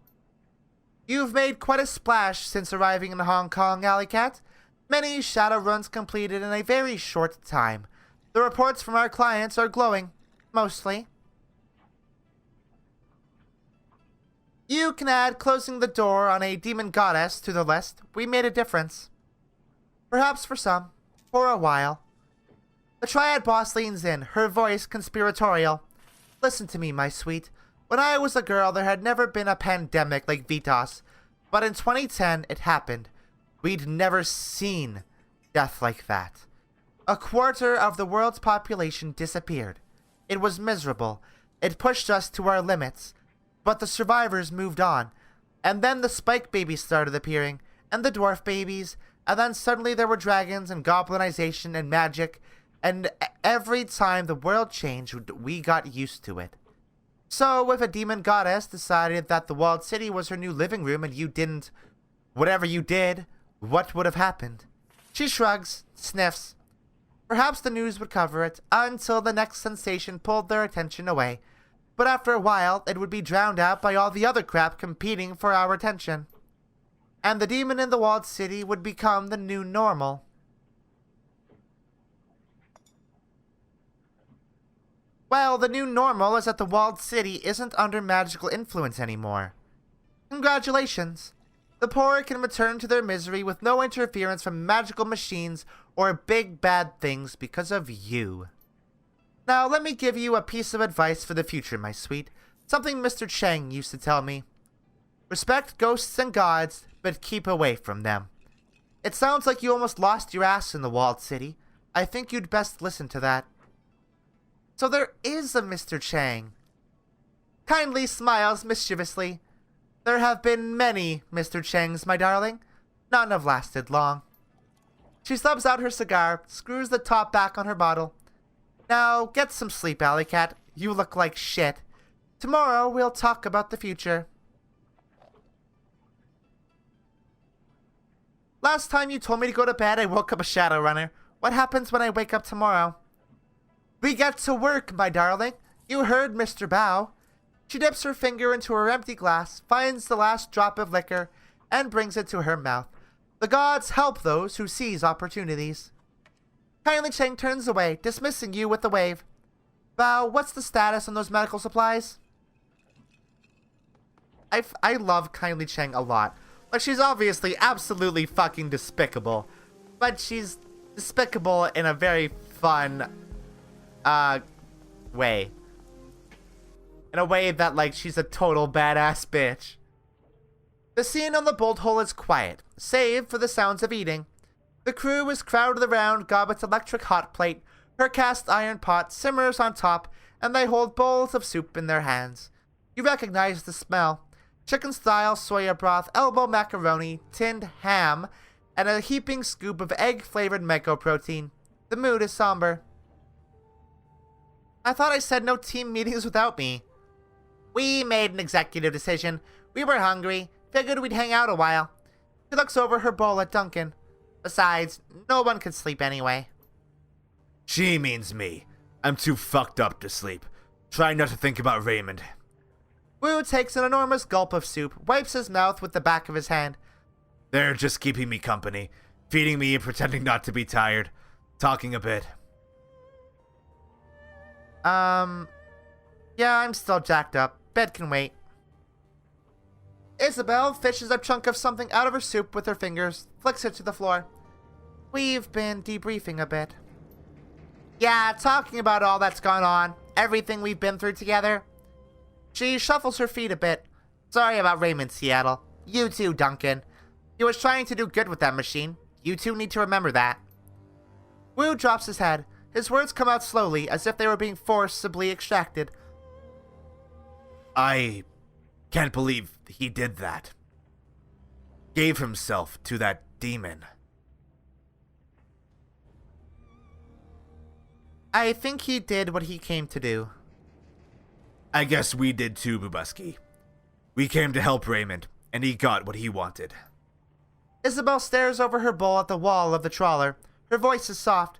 You've made quite a splash since arriving in Hong Kong, Alley Cat. Many shadow runs completed in a very short time. The reports from our clients are glowing, mostly. You can add closing the door on a demon goddess to the list. We made a difference. Perhaps for some. For a while. The Triad boss leans in, her voice conspiratorial. Listen to me, my sweet. When I was a girl, there had never been a pandemic like Vitas. But in 2010, it happened. We'd never seen death like that. A quarter of the world's population disappeared. It was miserable. It pushed us to our limits. But the survivors moved on. And then the spike babies started appearing, and the dwarf babies, and then suddenly there were dragons and goblinization and magic, and every time the world changed, we got used to it. So if a demon goddess decided that the walled city was her new living room and you didn't, whatever you did, what would have happened? She shrugs, sniffs. Perhaps the news would cover it, until the next sensation pulled their attention away. But after a while, it would be drowned out by all the other crap competing for our attention. And the demon in the walled city would become the new normal. Well, the new normal is that the walled city isn't under magical influence anymore. Congratulations. The poor can return to their misery with no interference from magical machines or big bad things because of you. Now, let me give you a piece of advice for the future, my sweet. Something Mr. Chang used to tell me. Respect ghosts and gods, but keep away from them. It sounds like you almost lost your ass in the walled city. I think you'd best listen to that. So there is a Mr. Chang. Kindly smiles mischievously. There have been many Mr. Changs, my darling. None have lasted long. She stubs out her cigar, screws the top back on her bottle. Now, get some sleep, Alley Cat. You look like shit. Tomorrow, we'll talk about the future. Last time you told me to go to bed, I woke up a Shadowrunner. What happens when I wake up tomorrow? We get to work, my darling. You heard Mr. Bao. She dips her finger into her empty glass, finds the last drop of liquor, and brings it to her mouth. The gods help those who seize opportunities. Kindly Chang turns away, dismissing you with a wave. Bao, what's the status on those medical supplies? I love Kindly Chang a lot. Like, she's obviously absolutely fucking despicable. But she's despicable in a very fun, way. In a way that, like, she's a total badass bitch. The scene on the bolt hole is quiet, save for the sounds of eating. The crew is crowded around Gobbet's electric hot plate. Her cast iron pot simmers on top, and they hold bowls of soup in their hands. You recognize the smell. Chicken-style soya broth, elbow macaroni, tinned ham, and a heaping scoop of egg-flavored mako protein. The mood is somber. I thought I said no team meetings without me. We made an executive decision. We were hungry. Figured we'd hang out a while. She looks over her bowl at Duncan. Besides, no one could sleep anyway. She means me. I'm too fucked up to sleep. Try not to think about Raymond. Wu takes an enormous gulp of soup, wipes his mouth with the back of his hand. They're just keeping me company, feeding me and pretending not to be tired, talking a bit. Yeah, I'm still jacked up. Bed can wait. Isabel fishes a chunk of something out of her soup with her fingers, flicks it to the floor. We've been debriefing a bit. Yeah, talking about all that's gone on, everything we've been through together. She shuffles her feet a bit. Sorry about Raymond, Seattle. You too, Duncan. He was trying to do good with that machine. You two need to remember that. Wu drops his head. His words come out slowly, as if they were being forcibly extracted. I can't believe he did that. Gave himself to that demon. I think he did what he came to do. I guess we did too, Bubuski. We came to help Raymond, and he got what he wanted. Isabel stares over her bowl at the wall of the trawler. Her voice is soft.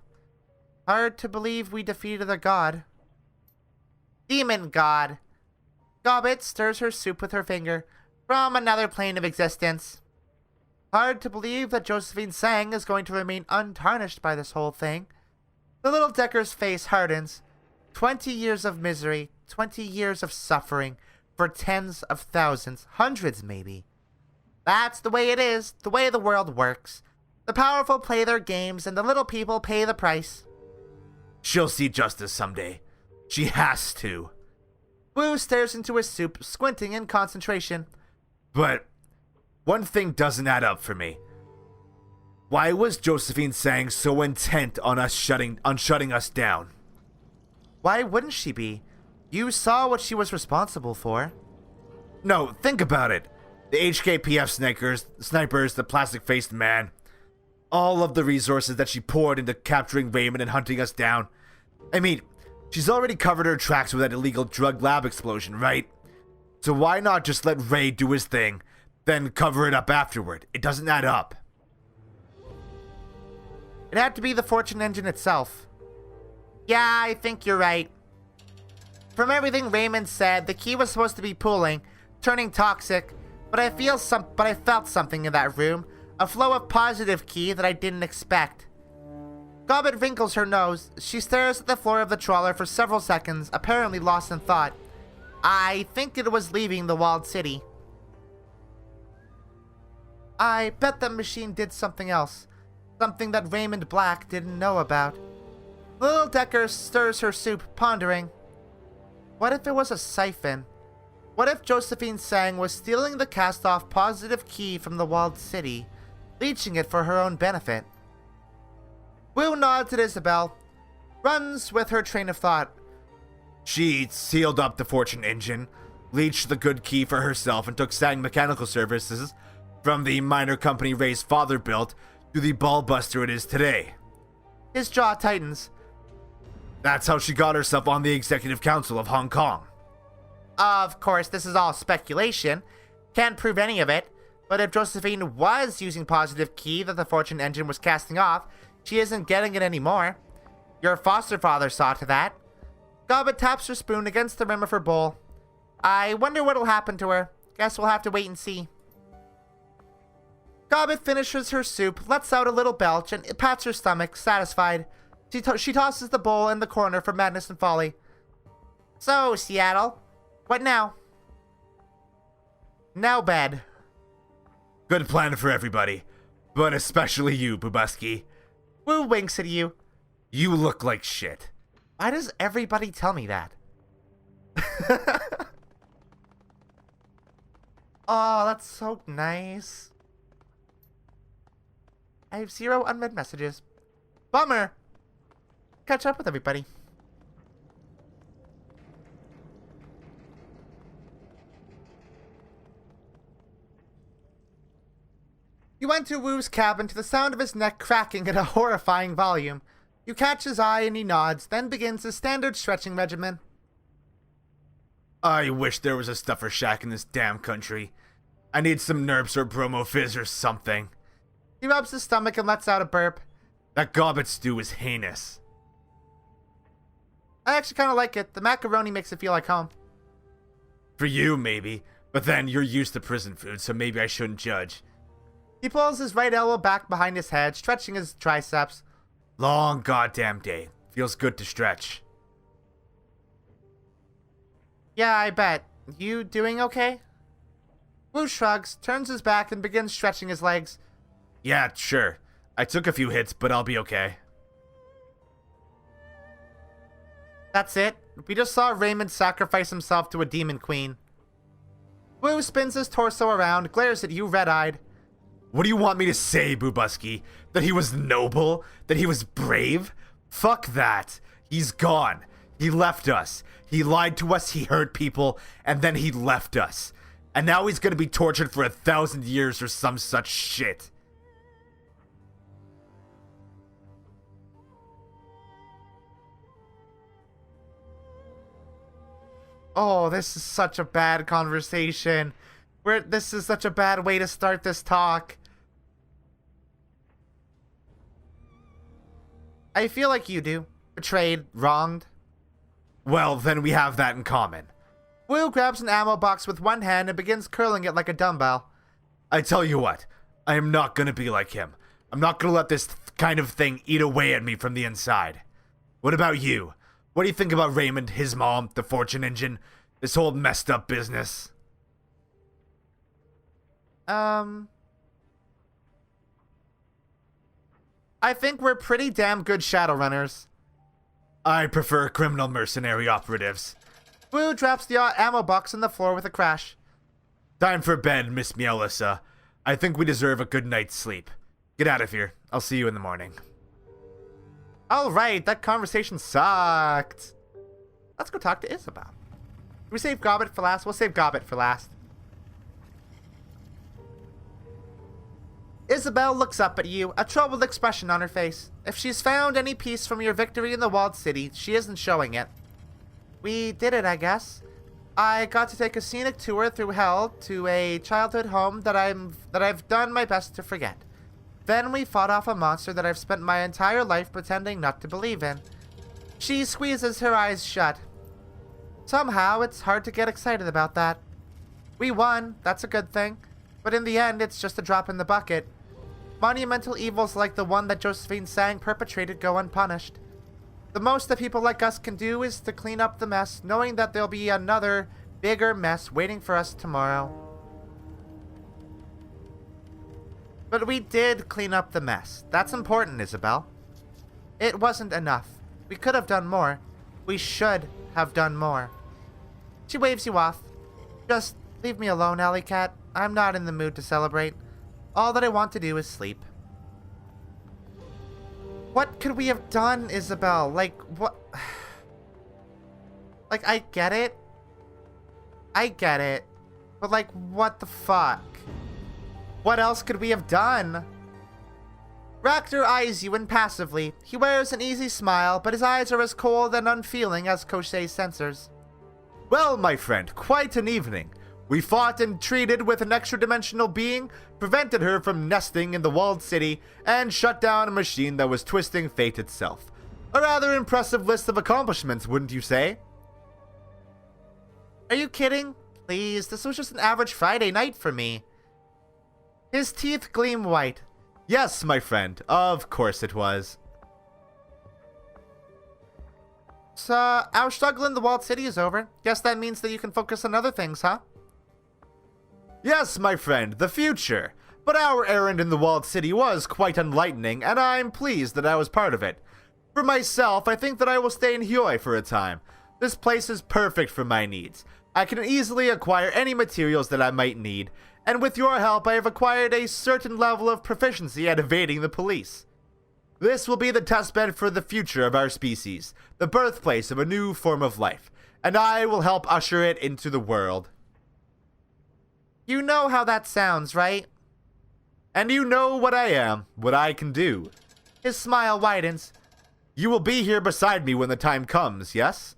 Hard to believe we defeated a god. Demon god. Gobbet stirs her soup with her finger. From another plane of existence. Hard to believe that Josephine Sang is going to remain untarnished by this whole thing. The little Decker's face hardens. 20 years of misery, 20 years of suffering, for tens of thousands, hundreds maybe. That's the way it is, the way the world works. The powerful play their games, and the little people pay the price. She'll see justice someday. She has to. Wu stares into his soup, squinting in concentration. But one thing doesn't add up for me. Why was Josephine Sang so intent on shutting us down? Why wouldn't she be? You saw what she was responsible for. No, think about it. The HKPF snipers, the plastic-faced man. All of the resources that she poured into capturing Raymond and hunting us down. I mean, she's already covered her tracks with that illegal drug lab explosion, right? So why not just let Ray do his thing, then cover it up afterward? It doesn't add up. It had to be the Fortune engine itself. Yeah, I think you're right. From everything Raymond said, the key was supposed to be pooling, turning toxic, but I felt something in that room, a flow of positive ki that I didn't expect. Gobbet wrinkles her nose. She stares at the floor of the trawler for several seconds, apparently lost in thought. I think it was leaving the walled city. I bet that machine did something else. Something that Raymond Black didn't know about. Little Decker stirs her soup, pondering. What if it was a siphon? What if Josephine Sang was stealing the cast-off positive key from the walled city, leeching it for her own benefit? Wu nods at Isabel, runs with her train of thought. She sealed up the fortune engine, leached the good key for herself, and took Sang Mechanical Services from the minor company Ray's father built to the ballbuster it is today. His jaw tightens. That's how she got herself on the Executive Council of Hong Kong. Of course, this is all speculation. Can't prove any of it. But if Josephine was using positive key that the fortune engine was casting off, she isn't getting it anymore. Your foster father saw to that. Gobbet taps her spoon against the rim of her bowl. I wonder what'll happen to her. Guess we'll have to wait and see. Gobbet finishes her soup, lets out a little belch, and pats her stomach, satisfied. She tosses the bowl in the corner for madness and folly. So, Seattle, what now? Now bed. Good plan for everybody, but especially you, Bubusky. Wu winks at you. You look like shit. Why does everybody tell me that? Oh, that's so nice. I have 0 unread messages. Bummer. Catch up with everybody. You enter Wu's cabin to the sound of his neck cracking at a horrifying volume. You catch his eye and he nods, then begins his standard stretching regimen. I wish there was a stuffer shack in this damn country. I need some Nerps or Bromo Fizz or something. He rubs his stomach and lets out a burp. That Gobbet stew is heinous. I actually kind of like it. The macaroni makes it feel like home. For you, maybe. But then, you're used to prison food, so maybe I shouldn't judge. He pulls his right elbow back behind his head, stretching his triceps. Long goddamn day. Feels good to stretch. Yeah, I bet. You doing okay? Wu shrugs, turns his back, and begins stretching his legs. Yeah, sure. I took a few hits, but I'll be okay. That's it. We just saw Raymond sacrifice himself to a demon queen. Wu spins his torso around, glares at you red-eyed. What do you want me to say, Bubusky? That he was noble? That he was brave? Fuck that. He's gone. He left us. He lied to us, he hurt people, and then he left us. And now he's gonna be tortured for 1,000 years or some such shit. Oh, this is such a bad conversation. This is such a bad way to start this talk. I feel like you do. Betrayed, wronged. Well, then we have that in common. Wu grabs an ammo box with one hand and begins curling it like a dumbbell. I tell you what, I am not gonna be like him. I'm not gonna let this kind of thing eat away at me from the inside. What about you? What do you think about Raymond, his mom, the fortune engine, this whole messed up business? I think we're pretty damn good Shadowrunners. I prefer criminal mercenary operatives. Wu drops the ammo box on the floor with a crash. Time for bed, Miss Mielissa. I think we deserve a good night's sleep. Get out of here. I'll see you in the morning. Alright, that conversation sucked. Let's go talk to Isabel. We save Gobbet for last? We'll save Gobbet for last. Isabel looks up at you, a troubled expression on her face. If she's found any peace from your victory in the walled city, she isn't showing it. We did it, I guess. I got to take a scenic tour through hell to a childhood home that I've done my best to forget. Then we fought off a monster that I've spent my entire life pretending not to believe in. She squeezes her eyes shut. Somehow, it's hard to get excited about that. We won, that's a good thing. But in the end, it's just a drop in the bucket. monumental evils like the one that Josephine Sang perpetrated go unpunished. The most that people like us can do is to clean up the mess, knowing that there'll be another, bigger mess waiting for us tomorrow. But we did clean up the mess. That's important, Isabel. It wasn't enough. We could have done more. We should have done more. She waves you off. Just leave me alone, Alley Cat. I'm not in the mood to celebrate. All that I want to do is sleep. What could we have done, Isabel? Like, what? Like, I get it. I get it. But, like, what the fuck? What else could we have done? Ractor eyes you impassively. He wears an easy smile, but his eyes are as cold and unfeeling as Koshei's censors. Well, my friend, quite an evening. We fought and treated with an extra-dimensional being, prevented her from nesting in the walled city, and shut down a machine that was twisting fate itself. A rather impressive list of accomplishments, wouldn't you say? Are you kidding? Please, this was just an average Friday night for me. His teeth gleam white. Yes, my friend, of course it was. So, our struggle in the walled city is over. Guess that means that you can focus on other things, huh? Yes, my friend, the future. But our errand in the walled city was quite enlightening, and I'm pleased that I was part of it. For myself, I think that I will stay in Hyoi for a time. This place is perfect for my needs. I can easily acquire any materials that I might need, and with your help I have acquired a certain level of proficiency at evading the police. This will be the testbed for the future of our species, the birthplace of a new form of life, and I will help usher it into the world. You know how that sounds, right? And you know what I am, what I can do. His smile widens. You will be here beside me when the time comes, yes?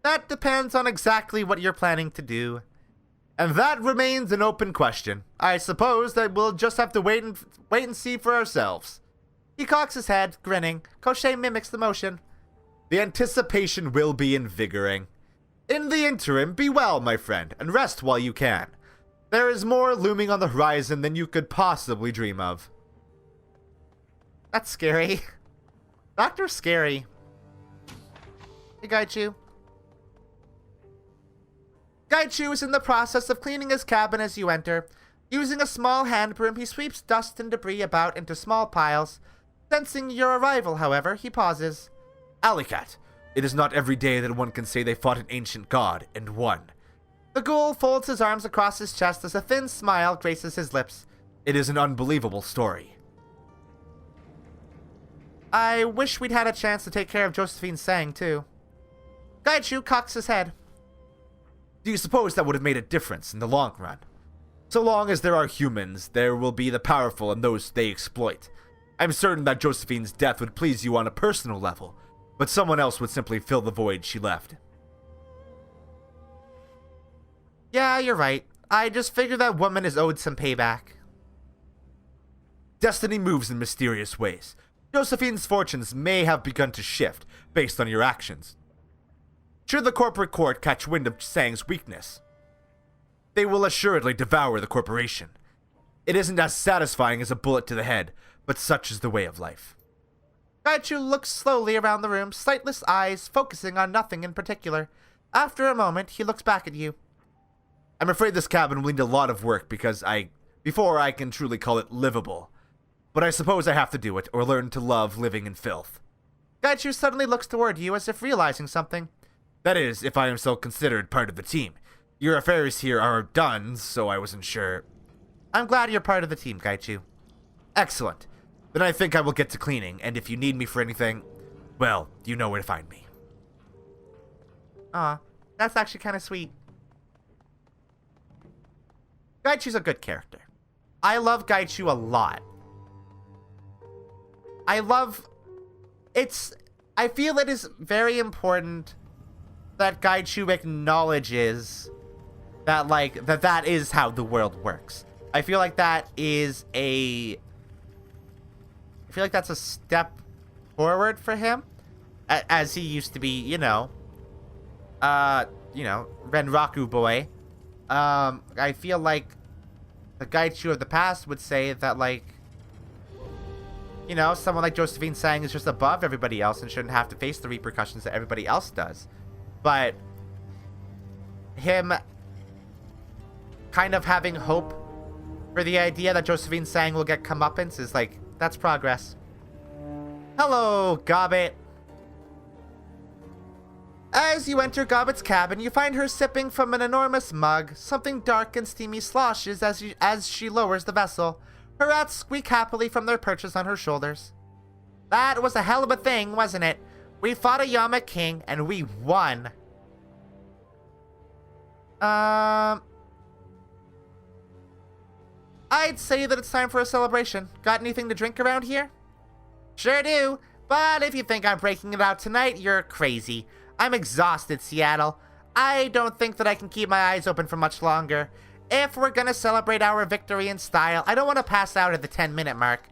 That depends on exactly what you're planning to do. And that remains an open question. I suppose that we'll just have to wait and see for ourselves. He cocks his head, grinning. Koshei mimics the motion. The anticipation will be invigorating. In the interim, be well, my friend, and rest while you can. There is more looming on the horizon than you could possibly dream of. That's scary. Doctor's scary. Hey, Gaichu. Gaichu is in the process of cleaning his cabin as you enter. Using a small hand broom, he sweeps dust and debris about into small piles. Sensing your arrival, however, he pauses. Alicat, it is not every day that one can say they fought an ancient god and won. The ghoul folds his arms across his chest as a thin smile graces his lips. It is an unbelievable story. I wish we'd had a chance to take care of Josephine Sang, too. Gaichu cocks his head. Do you suppose that would have made a difference in the long run? So long as there are humans, there will be the powerful and those they exploit. I'm certain that Josephine's death would please you on a personal level, but someone else would simply fill the void she left. Yeah, you're right. I just figured that woman is owed some payback. Destiny moves in mysterious ways. Josephine's fortunes may have begun to shift based on your actions. Should the corporate court catch wind of Sang's weakness, they will assuredly devour the corporation. It isn't as satisfying as a bullet to the head, but such is the way of life. Gaichu looks slowly around the room, sightless eyes focusing on nothing in particular. After a moment, he looks back at you. I'm afraid this cabin will need a lot of work before I can truly call it livable. But I suppose I have to do it, or learn to love living in filth. Gaichu suddenly looks toward you as if realizing something. That is, if I am still considered part of the team. Your affairs here are done, so I wasn't sure. I'm glad you're part of the team, Gaichu. Excellent. Then I think I will get to cleaning, and if you need me for anything, well, you know where to find me. Aw, that's actually kind of sweet. Gaichu's a good character. I love Gaichu a lot. I feel it is very important that Gaichu acknowledges that, like, that is how the world works. I feel like that's a step forward for him, as he used to be, Renraku boy. I feel like the Gaichu of the past would say that, like, you know, someone like Josephine Sang is just above everybody else and shouldn't have to face the repercussions that everybody else does. But him kind of having hope for the idea that Josephine Sang will get comeuppance is like, that's progress. Hello, Gobbet. As you enter Gobbet's cabin, you find her sipping from an enormous mug. Something dark and steamy sloshes as she lowers the vessel. Her rats squeak happily from their perches on her shoulders. That was a hell of a thing, wasn't it? We fought a Yama King, and we won. I'd say that it's time for a celebration. Got anything to drink around here? Sure do, but if you think I'm breaking it out tonight, you're crazy. I'm exhausted, Seattle. I don't think that I can keep my eyes open for much longer. If we're gonna celebrate our victory in style, I don't want to pass out at the 10-minute mark.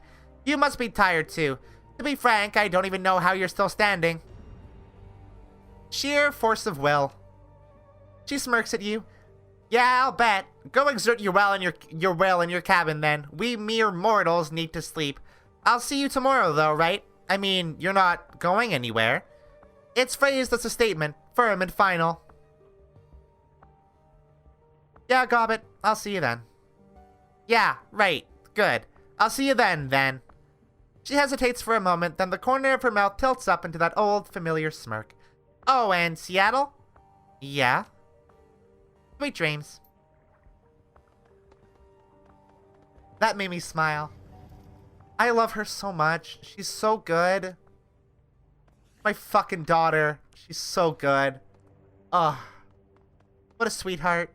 You must be tired too. To be frank, I don't even know how you're still standing. Sheer force of will. She smirks at you. Yeah, I'll bet. Go exert your will in your cabin then. We mere mortals need to sleep. I'll see you tomorrow though, right? I mean, you're not going anywhere. It's phrased as a statement, firm and final. Yeah, Gobbet, I'll see you then. Yeah, right. Good. I'll see you then. She hesitates for a moment, then the corner of her mouth tilts up into that old, familiar smirk. Oh, and Seattle? Yeah? Sweet dreams. That made me smile. I love her so much. She's so good. My fucking daughter. She's so good. Ugh. What a sweetheart.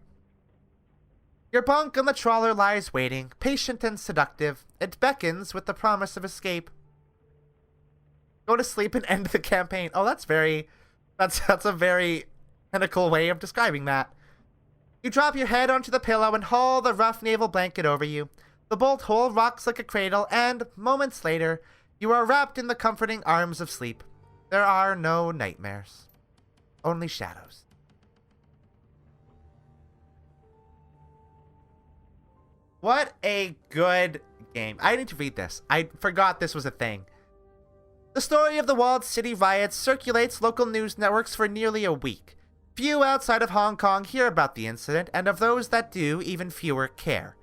Your bunk on the trawler lies waiting, patient and seductive. It beckons with the promise of escape. Go to sleep and end the campaign. Oh, that's a very pinnacle way of describing that. You drop your head onto the pillow and haul the rough naval blanket over you. The bolt hole rocks like a cradle, and moments later, you are wrapped in the comforting arms of sleep. There are no nightmares. Only shadows. What a good game. I need to read this. I forgot this was a thing. The story of the Walled City riots circulates local news networks for nearly a week. Few outside of Hong Kong hear about the incident, and of those that do, even fewer care.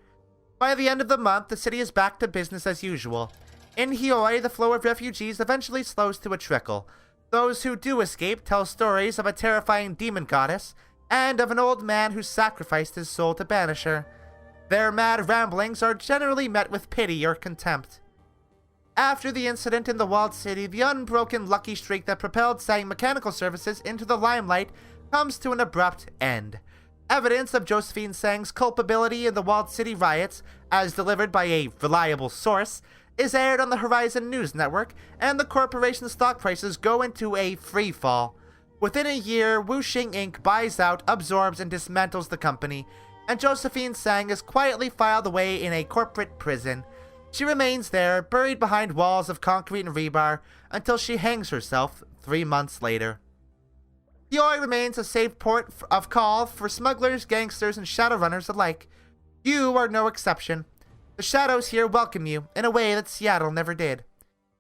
By the end of the month, the city is back to business as usual. In Hioi, the flow of refugees eventually slows to a trickle. Those who do escape tell stories of a terrifying demon goddess, and of an old man who sacrificed his soul to banish her. Their mad ramblings are generally met with pity or contempt. After the incident in the Walled City, the unbroken lucky streak that propelled Sang Mechanical Services into the limelight comes to an abrupt end. Evidence of Josephine Sang's culpability in the Walled City riots, as delivered by a reliable source, is aired on the Horizon News Network, and the corporation's stock prices go into a free fall. Within a year, Wuxing Inc. buys out, absorbs, and dismantles the company, and Josephine Sang is quietly filed away in a corporate prison. She remains there, buried behind walls of concrete and rebar, until she hangs herself 3 months later. Hioi remains a safe port of call for smugglers, gangsters, and shadowrunners alike. You are no exception. The shadows here welcome you in a way that Seattle never did.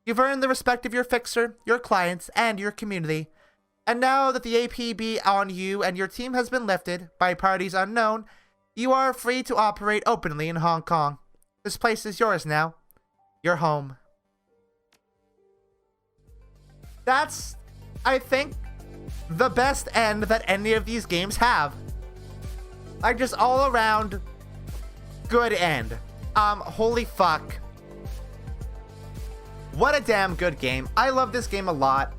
You've earned the respect of your fixer, your clients, and your community. And now that the APB on you and your team has been lifted by parties unknown, you are free to operate openly in Hong Kong. This place is yours now. Your home. That's, I think, the best end that any of these games have. Like, just all around good end. Holy fuck. What a damn good game. I love this game a lot.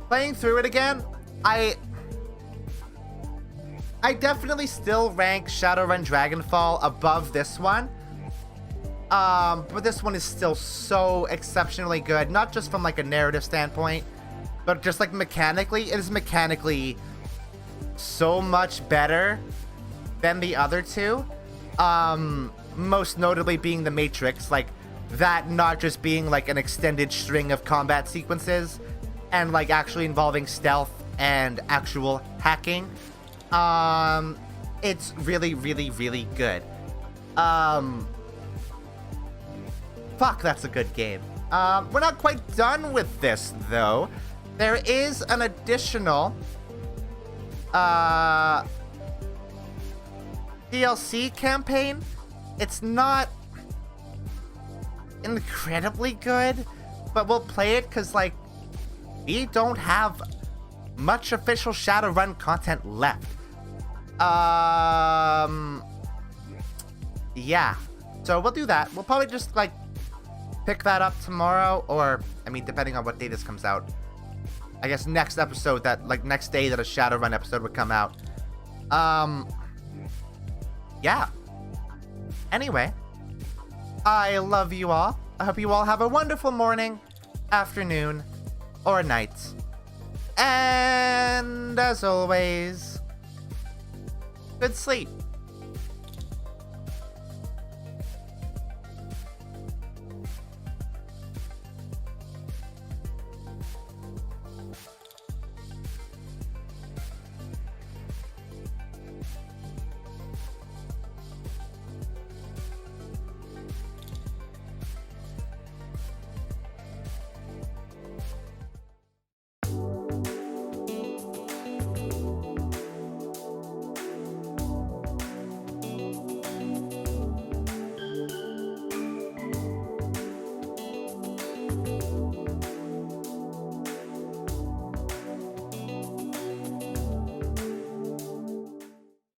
Playing through it again, I definitely still rank Shadowrun Dragonfall above this one. But this one is still so exceptionally good. Not just from like a narrative standpoint, but just like mechanically. It is mechanically so much better than the other two. Most notably being the Matrix. Like, that not just being like an extended string of combat sequences and like actually involving stealth and actual hacking. It's really, really, really good. Fuck, that's a good game. We're not quite done with this, though. There is an additional DLC campaign. It's not incredibly good, but we'll play it because, like, we don't have much official Shadowrun content left. Yeah. So we'll do that. We'll probably just, like, pick that up tomorrow, or, I mean, depending on what day this comes out. I guess next day that a Shadowrun episode would come out. Yeah. Anyway, I love you all. I hope you all have a wonderful morning, afternoon, or night. And as always, good sleep.